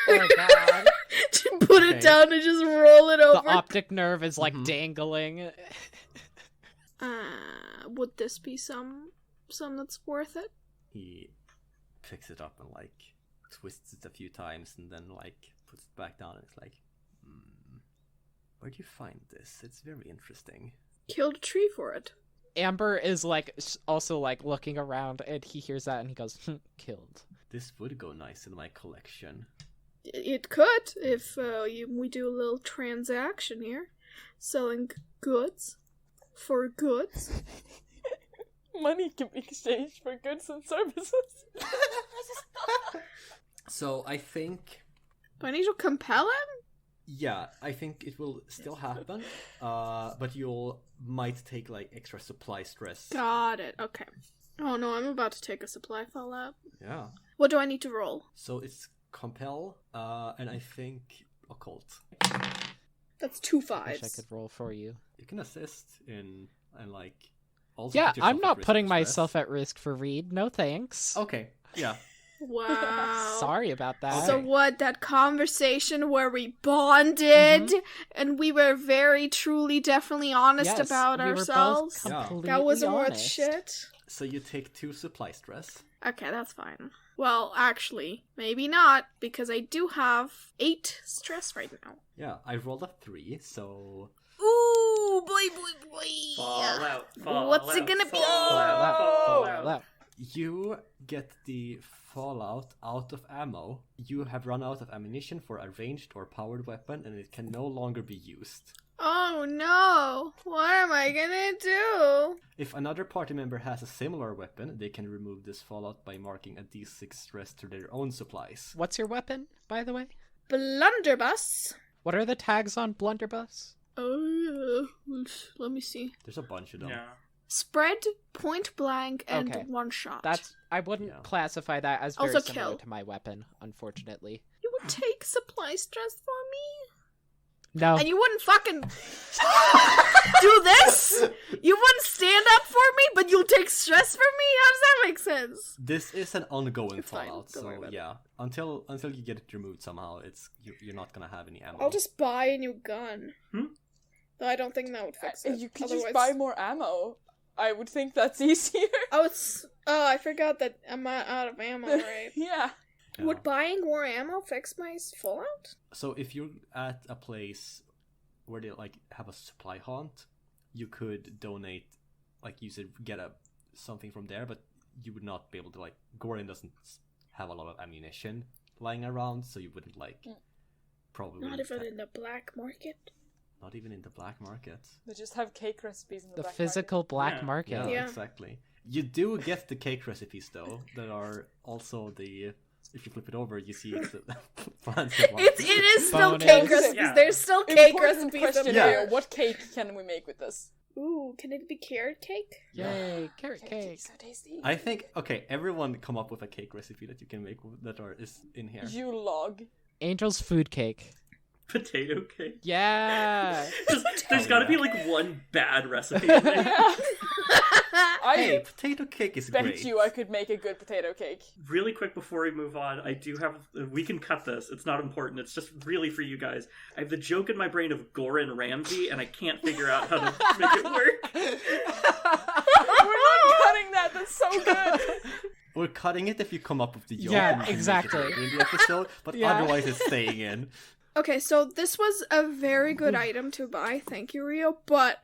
Oh god. Just put it Okay. down and just roll it over. The optic nerve is like dangling. Would this be some that's worth it? He picks it up and like twists it a few times and then like puts it back down and it's like, where'd you find this? It's very interesting. Killed a tree for it. Amber is like also like looking around and he hears that and he goes, killed. This would go nice in my collection. It could if we do a little transaction here, selling goods for goods. Money can be exchanged for goods and services. So I think, Do I need to compel him? yeah, I think it will still happen, but you'll might take like extra supply stress. Got it. Okay. Oh no, I'm about to take a supply fallout. Yeah. What do I need to roll? So it's compel, and I think occult. That's 2 Wish I fives. could roll for you. You can assist in and like. Also Yeah, put yourself I'm at not risk putting of stress. myself at risk for Reed. No thanks. Okay, yeah. Wow. Sorry about that. So Okay. what, that conversation where we bonded and we were very truly definitely honest Yes, about we were both ourselves? completely That wasn't worth honest. shit. So you take 2 supply stress. Okay, that's fine. Well, actually, maybe not, because I do have 8 stress right now. Yeah, I rolled a 3, so Ooh, boy. Fallout. What's it gonna be? Fallout. you get the fallout out of ammo. You have run out of ammunition for a ranged or powered weapon, and it can no longer be used. Oh no! What am I gonna do? If another party member has a similar weapon, they can remove this fallout by marking a d6 stress to their own supplies. What's your weapon, by the way? Blunderbuss. What are the tags on Blunderbuss? Oh, let me see. There's a bunch of them. Yeah. Spread, point blank, and Okay. one shot. I wouldn't Yeah. classify that as very Also similar kill. to my weapon, unfortunately. You would take supply stress for me? No. And you wouldn't fucking do this? You wouldn't stand up for me, but you'll take stress for me? How does that make sense? This is an ongoing It's fine, fallout, don't worry so about it. yeah. Until you get it removed somehow, you're not gonna have any ammo. I'll just buy a new gun. Hmm? Though I don't think that would fix it. You could Otherwise... just buy more ammo. I would think that's easier. Oh, I forgot that I'm out of ammo, right? Yeah. Yeah. Would buying more ammo fix my fallout? So if you're at a place where they like have a supply haunt, you could donate, like you said, get something from there, but you would not be able to like. Ghorryn doesn't have a lot of ammunition lying around, so you wouldn't like. Probably Not even in the black market. not even in the black market. They just have cake recipes in the The black physical black Yeah. market. Yeah, Yeah. exactly. You do get the cake recipes though, that are also the. If you flip it over, you see it's the fancy one. It is still Bonus. cake recipes. Yeah. There's still cake Important recipes. question in Yeah. here. there. What cake can we make with this? Ooh, can it be carrot cake? Yay, carrot cake. cake's so tasty. I think everyone come up with a cake recipe that you can make is in here. You log. Angel's food cake. Potato cake. Yeah. There's gotta be like one bad recipe in there. Hey, I potato cake is bet great. you I could make a good potato cake. Really quick before we move on, I do have. We can cut this. It's not important. It's just really for you guys. I have the joke in my brain of Ghorryn Ramsay, and I can't figure out how to make it work. We're not cutting that. That's so good. We're cutting it if you come up with the joke. Yeah, and we can make it exactly. in the episode, but Yeah. otherwise it's staying in. Okay, so this was a very good item to buy. Thank you, Rio. But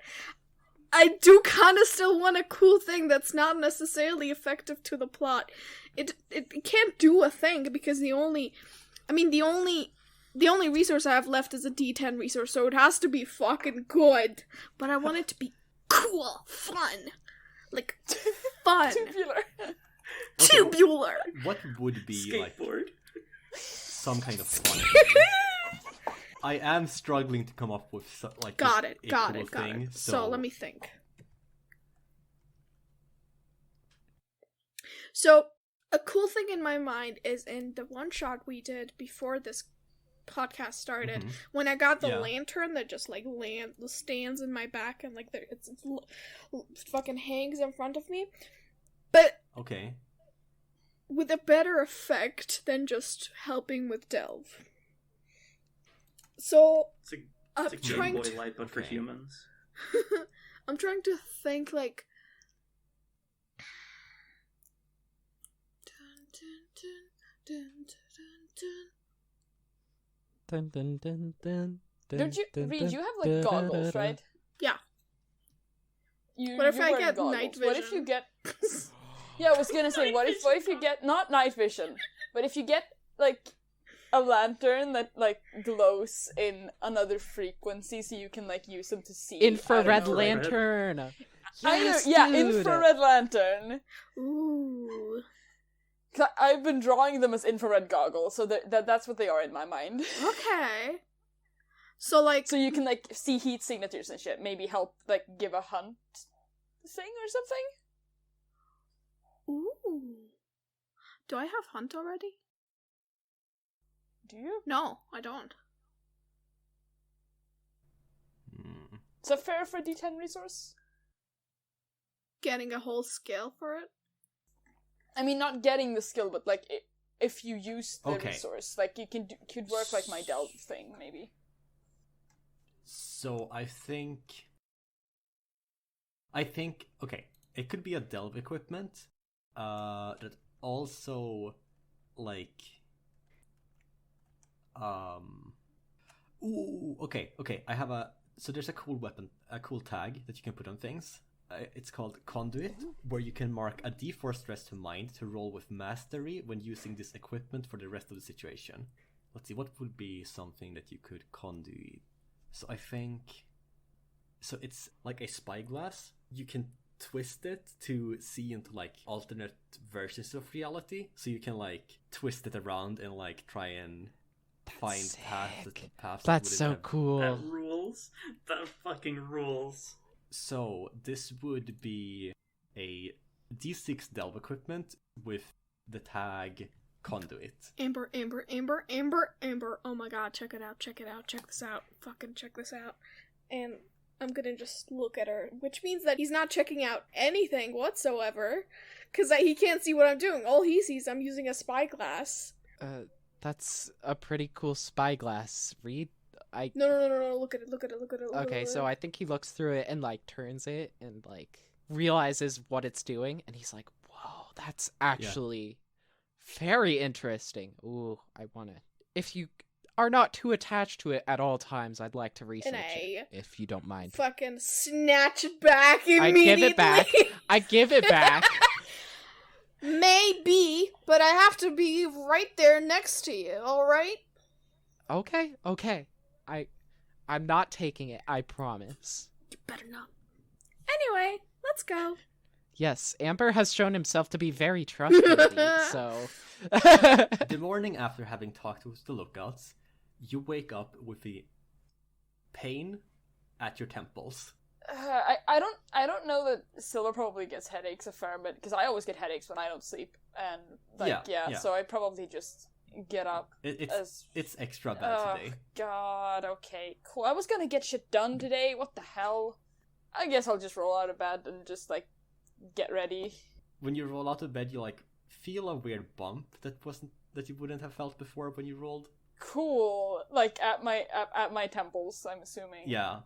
I do kind of still want a cool thing that's not necessarily effective to the plot. It can't do a thing because the only resource I have left is a D10 resource, so it has to be fucking good. But I want it to be cool, fun, like fun, Tubular. tubular. What would be like Skateboard. some kind of fun thing? I am struggling to come up with like Got just it. a Got cool it. Got thing, it. So let me think. So a cool thing in my mind is in the one shot we did before this podcast started, Mhm. when I got the Yeah. lantern that just like stands in my back and like it's fucking hangs in front of me, but Okay. with a better effect than just helping with delve. So It's a, I'm it's a Game trying Boy to Light, but for Okay. humans. I'm trying to think like Dun, dun, dun, dun, dun, Don't you, dun, Reed, dun, you have dun, like dun, goggles, dun, right? Yeah. You're What if I wearing get goggles. night What if vision? you get... Yeah, I was gonna say, what if you get, not night vision, but if you get, like, a lantern that, like, glows in another frequency so you can, like, use them to see. Infrared I don't know, lantern. Yes, yeah, dude. infrared lantern. Ooh. 'Cause I've been drawing them as infrared goggles, so that's what they are in my mind. Okay. So like So you can, like, see heat signatures and shit. Maybe help, like, give a hunt thing or something? ooh. Do I have hunt already? Do you? No, I don't. Is that fair for a D10 resource? Getting a whole skill for it? I mean, not getting the skill, but like if you use the Okay. resource, like you could work like my delve thing, maybe. So I think okay, it could be a delve equipment that also like okay, I have so there's a cool weapon, a cool tag that you can put on things. It's called Conduit, where you can mark a D4 stress to mind to roll with mastery when using this equipment for the rest of the situation. Let's see, what would be something that you could conduit? So I think... So it's like a spyglass. You can twist it to see into like alternate versions of reality. So you can like twist it around and like try and find paths. That's so cool. That rules. That fucking rules. So this would be a D6 delve equipment with the tag Conduit. Amber. Oh my god, check it out. Check this out. Fucking check this out. And I'm gonna just look at her, which means that he's not checking out anything whatsoever, because he can't see what I'm doing. All he sees, I'm using a spyglass. That's a pretty cool spyglass, Reed. No, look at it. Okay, so I think he looks through it and like turns it and like realizes what it's doing, and he's like, whoa, that's actually very interesting. Ooh, I want to. If you are not too attached to it at all times, I'd like to research it, if you don't mind. Fucking snatch it back immediately. I give it back. Maybe, but I have to be right there next to you, alright? Okay. I'm not taking it, I promise. You better not. Anyway, let's go. Yes, Amber has shown himself to be very trustworthy, so... The morning after having talked with the lookouts, you wake up with the pain at your temples. I don't know that Silver probably gets headaches a fair bit, because I always get headaches when I don't sleep, and so I probably just get up. It's extra bad today. God, okay, cool. I was gonna get shit done today. What the hell? I guess I'll just roll out of bed and just like get ready. When you roll out of bed, you like feel a weird bump that you wouldn't have felt before when you rolled. Cool, like at my temples, I'm assuming. Yeah.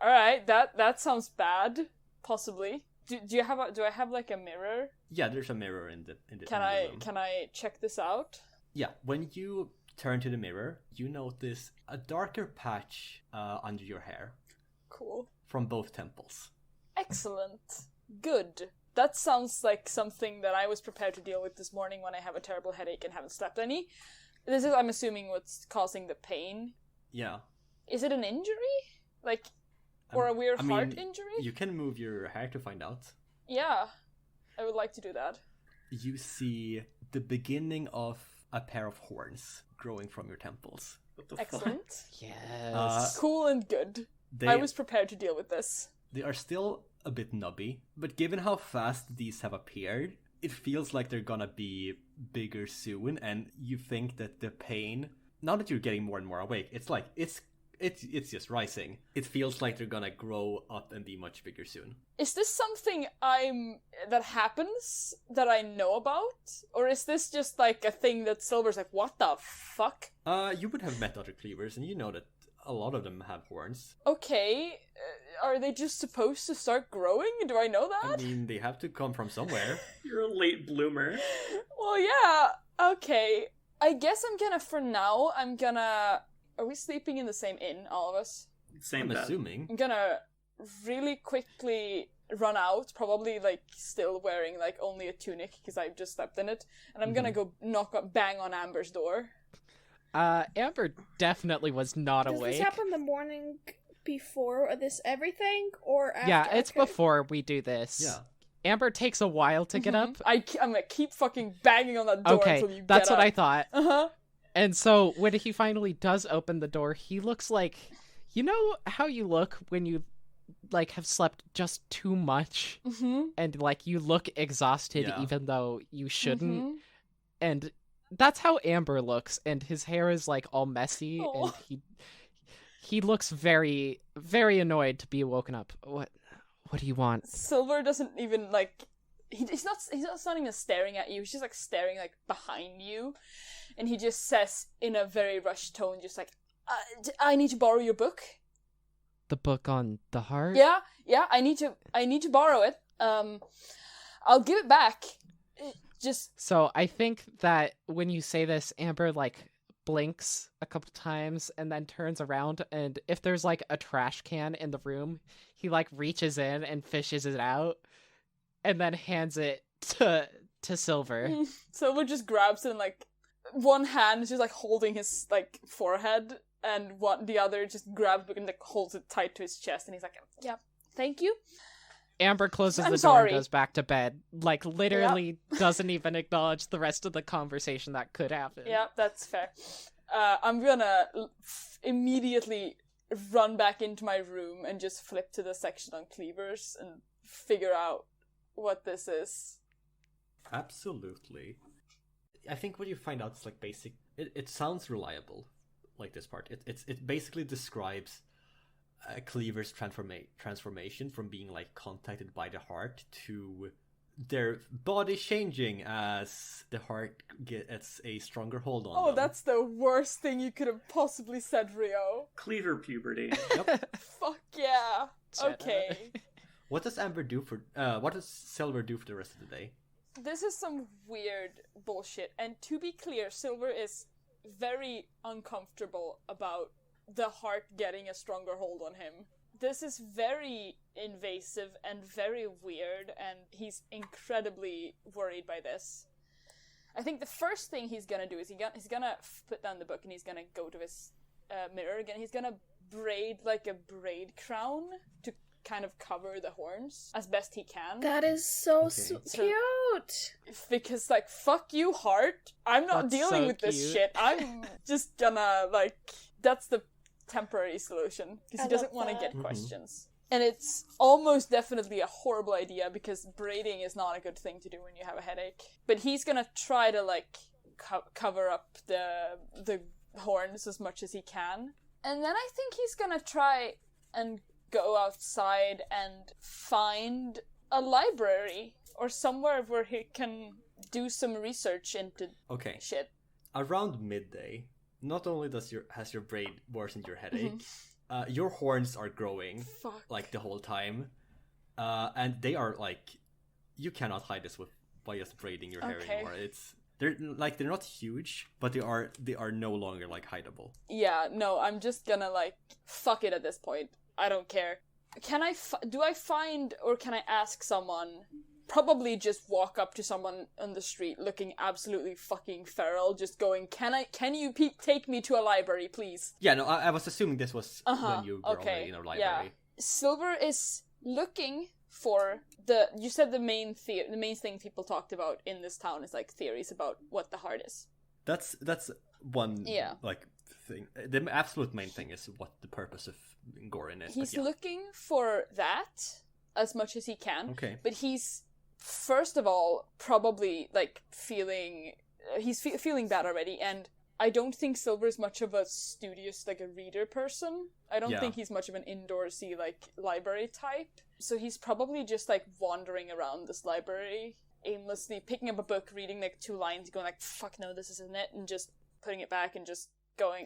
All right, that sounds bad. Possibly. Do I have like a mirror? Yeah, there's a mirror in the Can I check this out? Yeah, when you turn to the mirror, you notice a darker patch under your hair. Cool. From both temples. Excellent. Good. That sounds like something that I was prepared to deal with this morning when I have a terrible headache and haven't slept any. This is, I'm assuming, what's causing the pain. Yeah. Is it an injury? Like, or a weird heart injury? You can move your hair to find out. Yeah, I would like to do that. You see the beginning of a pair of horns growing from your temples. What the Excellent. fuck? Yes. Cool and good. I was prepared to deal with this. They are still a bit nubby, but given how fast these have appeared, it feels like they're gonna be bigger soon, and you think that the pain, now that you're getting more and more awake, it's like, it's just rising. It feels like they're gonna grow up and be much bigger soon. Is this something that happens that I know about? Or is this just like a thing that Silver's like, what the fuck? You would have met other cleavers, and you know that a lot of them have horns. Okay, are they just supposed to start growing? Do I know that? I mean, they have to come from somewhere. You're a late bloomer. Well, yeah, okay. I guess for now, are we sleeping in the same inn, all of us? Same I'm bed. assuming. I'm gonna really quickly run out, probably like still wearing like only a tunic because I've just slept in it, and I'm gonna go bang on Amber's door. Amber definitely was not Does awake. this happen the morning before this everything, or after? Yeah, it's Okay. before we do this. Yeah. Amber takes a while to get up. I'm gonna keep fucking banging on that door Okay, until you that's get what up. I thought. Uh-huh. And so when he finally does open the door, he looks like, you know how you look when you like have slept just too much, Mm-hmm. and like you look exhausted Yeah. even though you shouldn't. and that's how Amber looks, and his hair is like all messy, Aw. and he looks very, very annoyed to be woken up. What do you want? Silver doesn't even like. He's not even staring at you. He's just like staring like behind you, and he just says in a very rushed tone, just like, "I need to borrow your book." The book on the heart? Yeah, I need to borrow it. I'll give it back. Just So I think that when you say this, Amber like blinks a couple times and then turns around, and if there's like a trash can in the room, he like reaches in and fishes it out and then hands it to Silver. Silver just grabs it and like one hand is just like holding his like forehead, and the other just grabs it and like holds it tight to his chest, and he's like, "Yeah, thank you." Amber closes I'm the door sorry. and goes back to bed. Like, literally doesn't even acknowledge the rest of the conversation that could happen. Yeah, that's fair. I'm gonna immediately run back into my room and just flip to the section on cleavers and figure out what this is. Absolutely. I think what you find out is like basic. It sounds reliable, like this part. It basically describes Cleaver's transformation from being like contacted by the heart to their body changing as the heart gets a stronger hold on them. That's the worst thing you could have possibly said, Rio. Cleaver puberty. Yep. Fuck yeah. Okay. What does Amber do for? What does Silver do for the rest of the day? This is some weird bullshit. And to be clear, Silver is very uncomfortable about the heart getting a stronger hold on him. This is very invasive and very weird, and he's incredibly worried by this. I think the first thing he's gonna do is he's gonna put down the book and he's gonna go to his mirror again. He's gonna braid like a braid crown to kind of cover the horns as best he can. That is so Okay. cute. Because, like, fuck you, heart. I'm not That's dealing so with this cute. shit. I'm just gonna, like, that's the temporary solution. Because I he doesn't love want to that. get questions. And it's almost definitely a horrible idea because braiding is not a good thing to do when you have a headache. But he's gonna try to, like, cover up the horns as much as he can. And then I think he's gonna try and go outside and find a library or somewhere where he can do some research into Okay. shit. Around midday, not only has your braid worsened your headache, your horns are growing Fuck. like the whole time, and they are like you cannot hide this by just braiding your hair Okay. anymore. They're not huge, but they are no longer like hideable. Yeah, no, I'm just gonna, like, fuck it at this point. I don't care. Do I find, or can I ask someone, probably just walk up to someone on the street looking absolutely fucking feral, just going, can you take me to a library, please? Yeah, no, I was assuming this was when you were Okay, already in a library. yeah. Silver is looking for you said the main thing people talked about in this town is, like, theories about what the heart is. That's one Yeah. like thing. The absolute main thing is what the purpose of Ghorryn is. He's but yeah. looking for that as much as he can. Okay. But he's, first of all, probably, like, feeling bad already, and I don't think Silver's much of a studious, like, a reader person. I don't Yeah. think he's much of an indoorsy, like, library type. So he's probably just, like, wandering around this library, aimlessly picking up a book, reading, like, 2 lines, going, like, fuck no, this isn't it, and just putting it back and just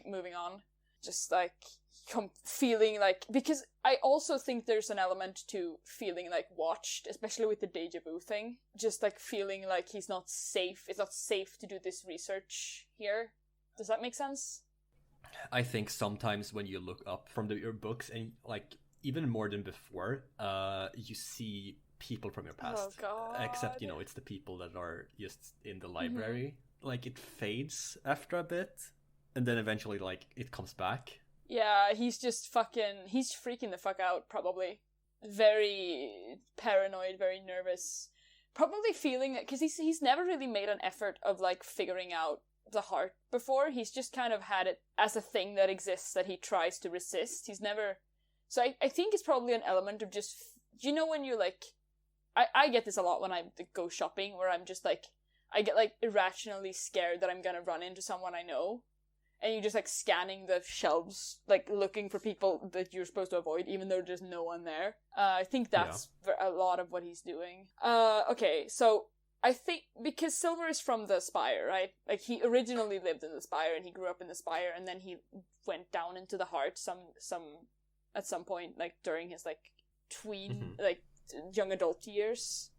moving on. Just, like, feeling like, because I also think there's an element to feeling, like, watched, especially with the deja vu thing. Just, like, feeling like he's not safe. It's not safe to do this research here. Does that make sense? I think sometimes when you look up from your books and like even more than before, you see people from your past. Oh, God. Except it's the people that are just in the library. Like it fades after a bit, and then eventually like it comes back. Yeah, he's freaking the fuck out, probably. Very paranoid, very nervous. Probably feeling that, because he's never really made an effort of, like, figuring out the heart before. He's just kind of had it as a thing that exists that he tries to resist. He's never... So I think it's probably an element of just... when you're, like... I get this a lot when I go shopping, where I'm just, like, I get like irrationally scared that I'm gonna run into someone I know. And you're just like scanning the shelves, like looking for people that you're supposed to avoid, even though there's no one there. I think that's a lot of what he's doing. Okay, so I think because Silver is from the Spire, right? Like he originally lived in the Spire and he grew up in the Spire, and then he went down into the Heart at some point, like during his like tween, like young adult years.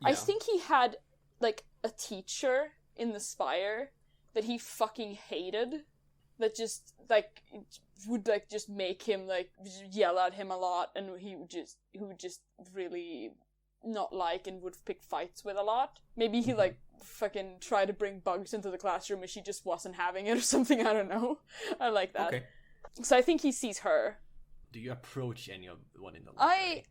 Yeah. I think he had like a teacher in the Spire that he fucking hated, that just like would like just make him like yell at him a lot, and who would just really not like and would pick fights with a lot. Maybe he like fucking tried to bring bugs into the classroom and she just wasn't having it or something. I don't know. I like that. Okay. So I think he sees her. Do you approach anyone in the library?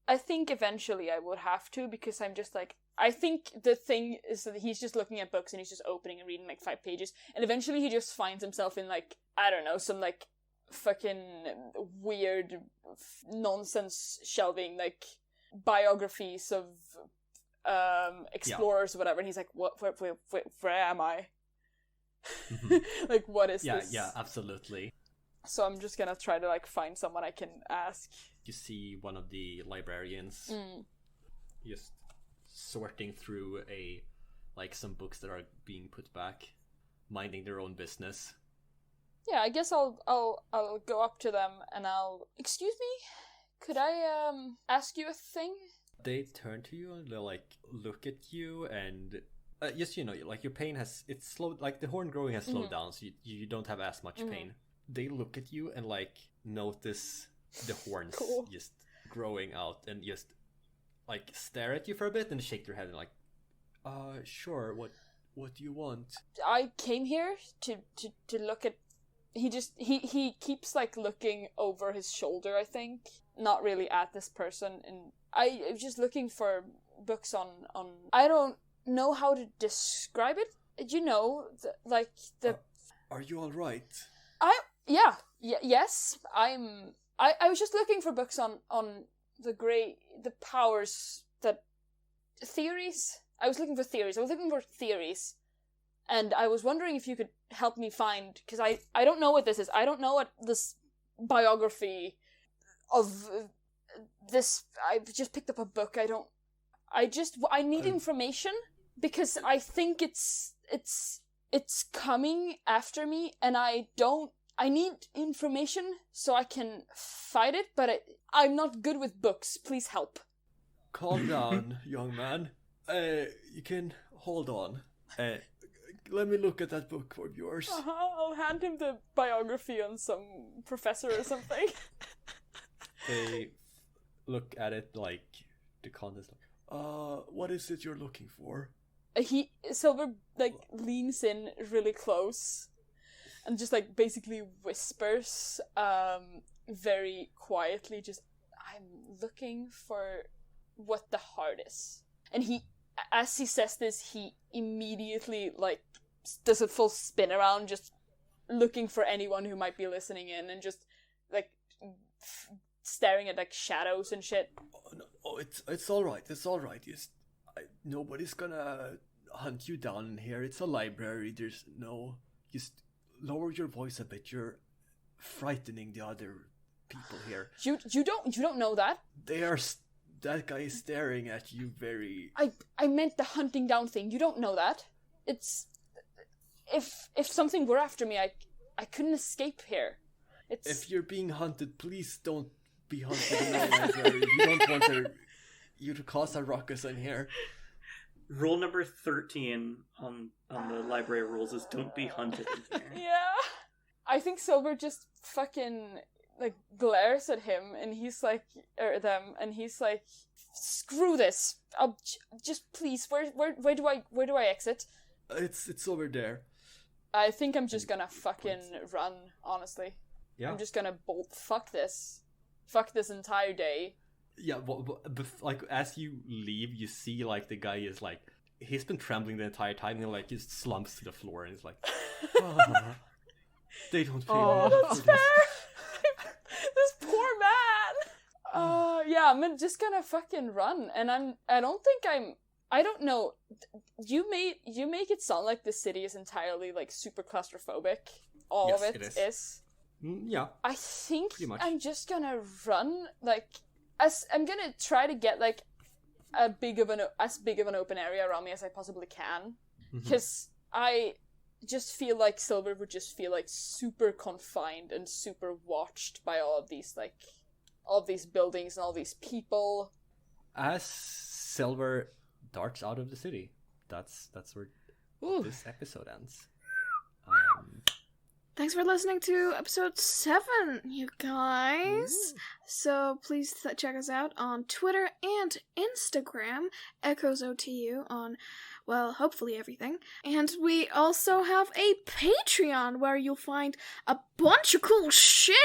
I think eventually I would have to, because I'm just like, I think the thing is that he's just looking at books and he's just opening and reading like 5 pages, and eventually he just finds himself in like, I don't know, some like fucking weird nonsense shelving, like biographies of explorers or whatever, and he's like, what, where am I? Like, what is this? Yeah, absolutely. So I'm just gonna try to like find someone I can ask. You see one of the librarians just sorting through some books that are being put back, minding their own business. Yeah, I guess I'll go up to them and I'll, excuse me, could I ask you a thing? They turn to you and they'll like look at you, and yes, like your pain it's slowed, like the horn growing has slowed down, so you don't have as much pain. They look at you and like notice the horns just growing out, and just like stare at you for a bit and shake their head and like, sure, what do you want? I came here to look at, he keeps like looking over his shoulder, I think, not really at this person, and I was just looking for books on I don't know how to describe it. You know, Are you all right? Yes, I was just looking for books on the powers that theories. I was looking for theories. And I was wondering if you could help me find, because I don't know what this is. I don't know what this biography of this. I just picked up a book. I need information, because I think it's coming after me, and I need information so I can fight it, but I'm not good with books. Please help. Calm down, young man. You can hold on. Let me look at that book of yours. I'll hand him the biography on some professor or something. They look at it like the contents. What is it you're looking for? Silver like leans in really close and just like basically whispers very quietly, just, I'm looking for what the heart is. And as he says this, he immediately like does a full spin around, just looking for anyone who might be listening in, and just like staring at like shadows and shit. It's all right. It's all right. Nobody's gonna hunt you down in here. It's a library. There's no. Just lower your voice a bit. You're frightening the other people here. You don't know that. That guy is staring at you very. I meant the hunting down thing. You don't know that. It's if something were after me, I couldn't escape here. If you're being hunted, please don't be hunted in the library. We don't want you to cause a ruckus in here. Rule number 13 on the library rules is don't be hunted in here. Yeah. I think Silver just fucking like glares at him, and he's like, or them, and he's like, screw this. I'll just please. Where do I exit? It's over there. I think I'm just gonna fucking run. Honestly, yeah. I'm just gonna bolt. Fuck this entire day. Yeah, like as you leave, you see like the guy is like, he's been trembling the entire time, and like just slumps to the floor, and he's like, they don't pay me. That's fair. This poor man. Yeah, I'm just gonna fucking run, and I I don't know. You make it sound like the city is entirely like super claustrophobic. All Yes, of it it is. Yeah. I think Pretty much. I'm just gonna run I'm gonna try to get like as big of an open area around me as I possibly can, because I just feel like Silver would just feel like super confined and super watched by all of these buildings and all these people. As Silver darts out of the city, that's where this episode ends. Thanks for listening to episode 7, you guys. So please check us out on Twitter and Instagram, EchoesOTU on, well, hopefully everything. And we also have a Patreon where you'll find a bunch of cool shit,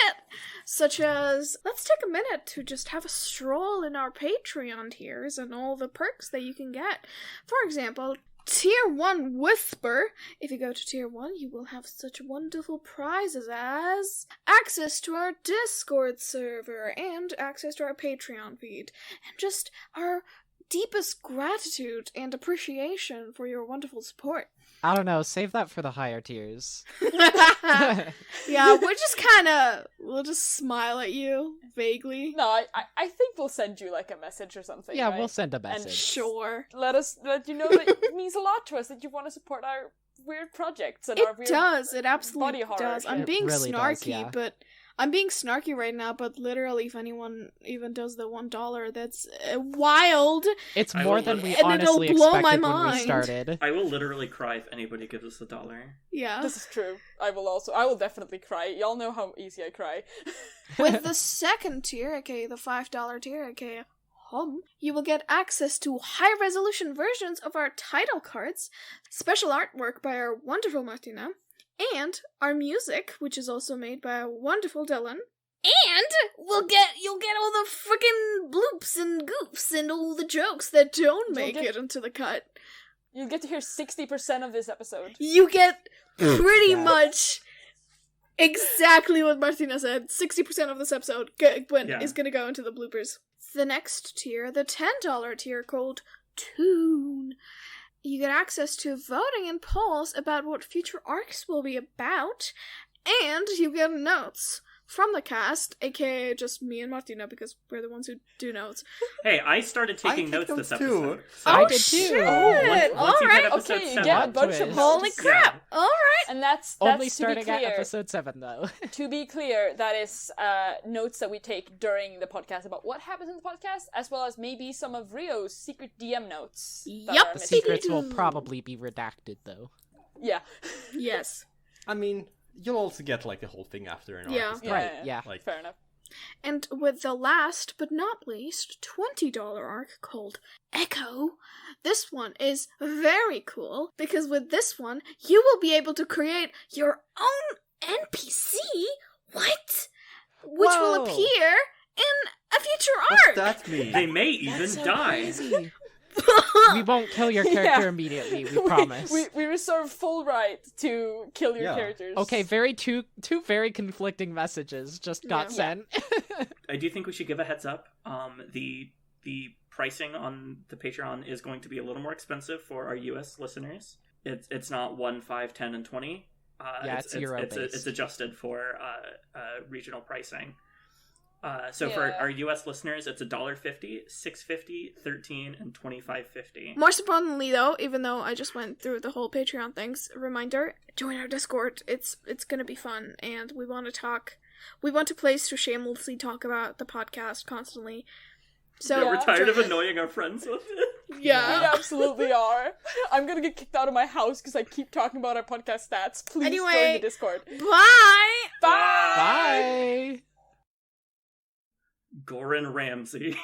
such as, let's take a minute to just have a stroll in our Patreon tiers and all the perks that you can get. For example, Tier 1 Whisper. If you go to Tier 1, you will have such wonderful prizes as access to our Discord server and access to our Patreon feed, and just our deepest gratitude and appreciation for your wonderful support. I don't know, save that for the higher tiers. Yeah, we'll just smile at you, vaguely. No, I think we'll send you like a message or something. Yeah, right? we'll send a And message. Sure. let you know that it means a lot to us that you want to support our weird projects and our It weird does, it absolutely body horror does. I'm shit. being really does, snarky, yeah. but I'm being snarky right now, but literally if anyone even does the $1, that's wild. It's I more will- than we And it'll honestly blow my expected when we mind. started. I will literally cry if anybody gives us $1. Yeah. This is true. I will definitely cry. Y'all know how easy I cry. With the second tier, aka the $5 tier, aka you will get access to high-resolution versions of our title cards, special artwork by our wonderful Martina, and our music, which is also made by our wonderful Dylan. And you'll get all the freaking bloops and goofs and all the jokes that don't make it into the cut. You'll get to hear 60% of this episode. You get pretty Yeah. much exactly what Martina said. 60% of this episode is going to go into the bloopers. The next tier, the $10 tier called Toon. You get access to voting and polls about what future arcs will be about, and you get notes from the cast, aka just me and Martina, because we're the ones who do notes. Hey, I started taking I notes took this notes too. episode. I Oh, did too. shit! Once you hit Alright, episode Okay, you 7, get a bunch of Twist. holy crap! Alright! And that's Only to be starting at clear. episode 7, though. To be clear, that is notes that we take during the podcast about what happens in the podcast, as well as maybe some of Rio's secret DM notes. that Yup. are The missing. secrets will probably be redacted, though. Yeah. Yes. I mean, you'll also get like the whole thing after an Yeah. arc is done. Right, yeah. Like, Fair enough. And with the last but not least $20 arc called Echo, this one is very cool because with this one you will be able to create your own NPC. What? Which will Whoa. appear in a future what's arc. that mean? they may even die. We won't kill your character Yeah. immediately, we promise. We reserve full right to kill your Yeah. characters. Okay, two very conflicting messages just got Yeah. sent. I do think we should give a heads up. The pricing on the Patreon is going to be a little more expensive for our US listeners. It's not 1, 5, 10, and 20. Yeah, it's Euro-based. It's adjusted for regional pricing. So for Yeah. our US listeners, it's $1.50, $6.50, $13, and $25.50. Most importantly, though, even though I just went through the whole Patreon things, reminder: join our Discord. It's gonna be fun, and we want to talk. We want a place to shamelessly talk about the podcast constantly. So Yeah, we're tired of join- annoying our friends with it. We Yeah. absolutely are. I'm gonna get kicked out of my house because I keep talking about our podcast stats. Please join Anyway. the Discord. Bye. Bye! Bye! Ghorryn Ramsay.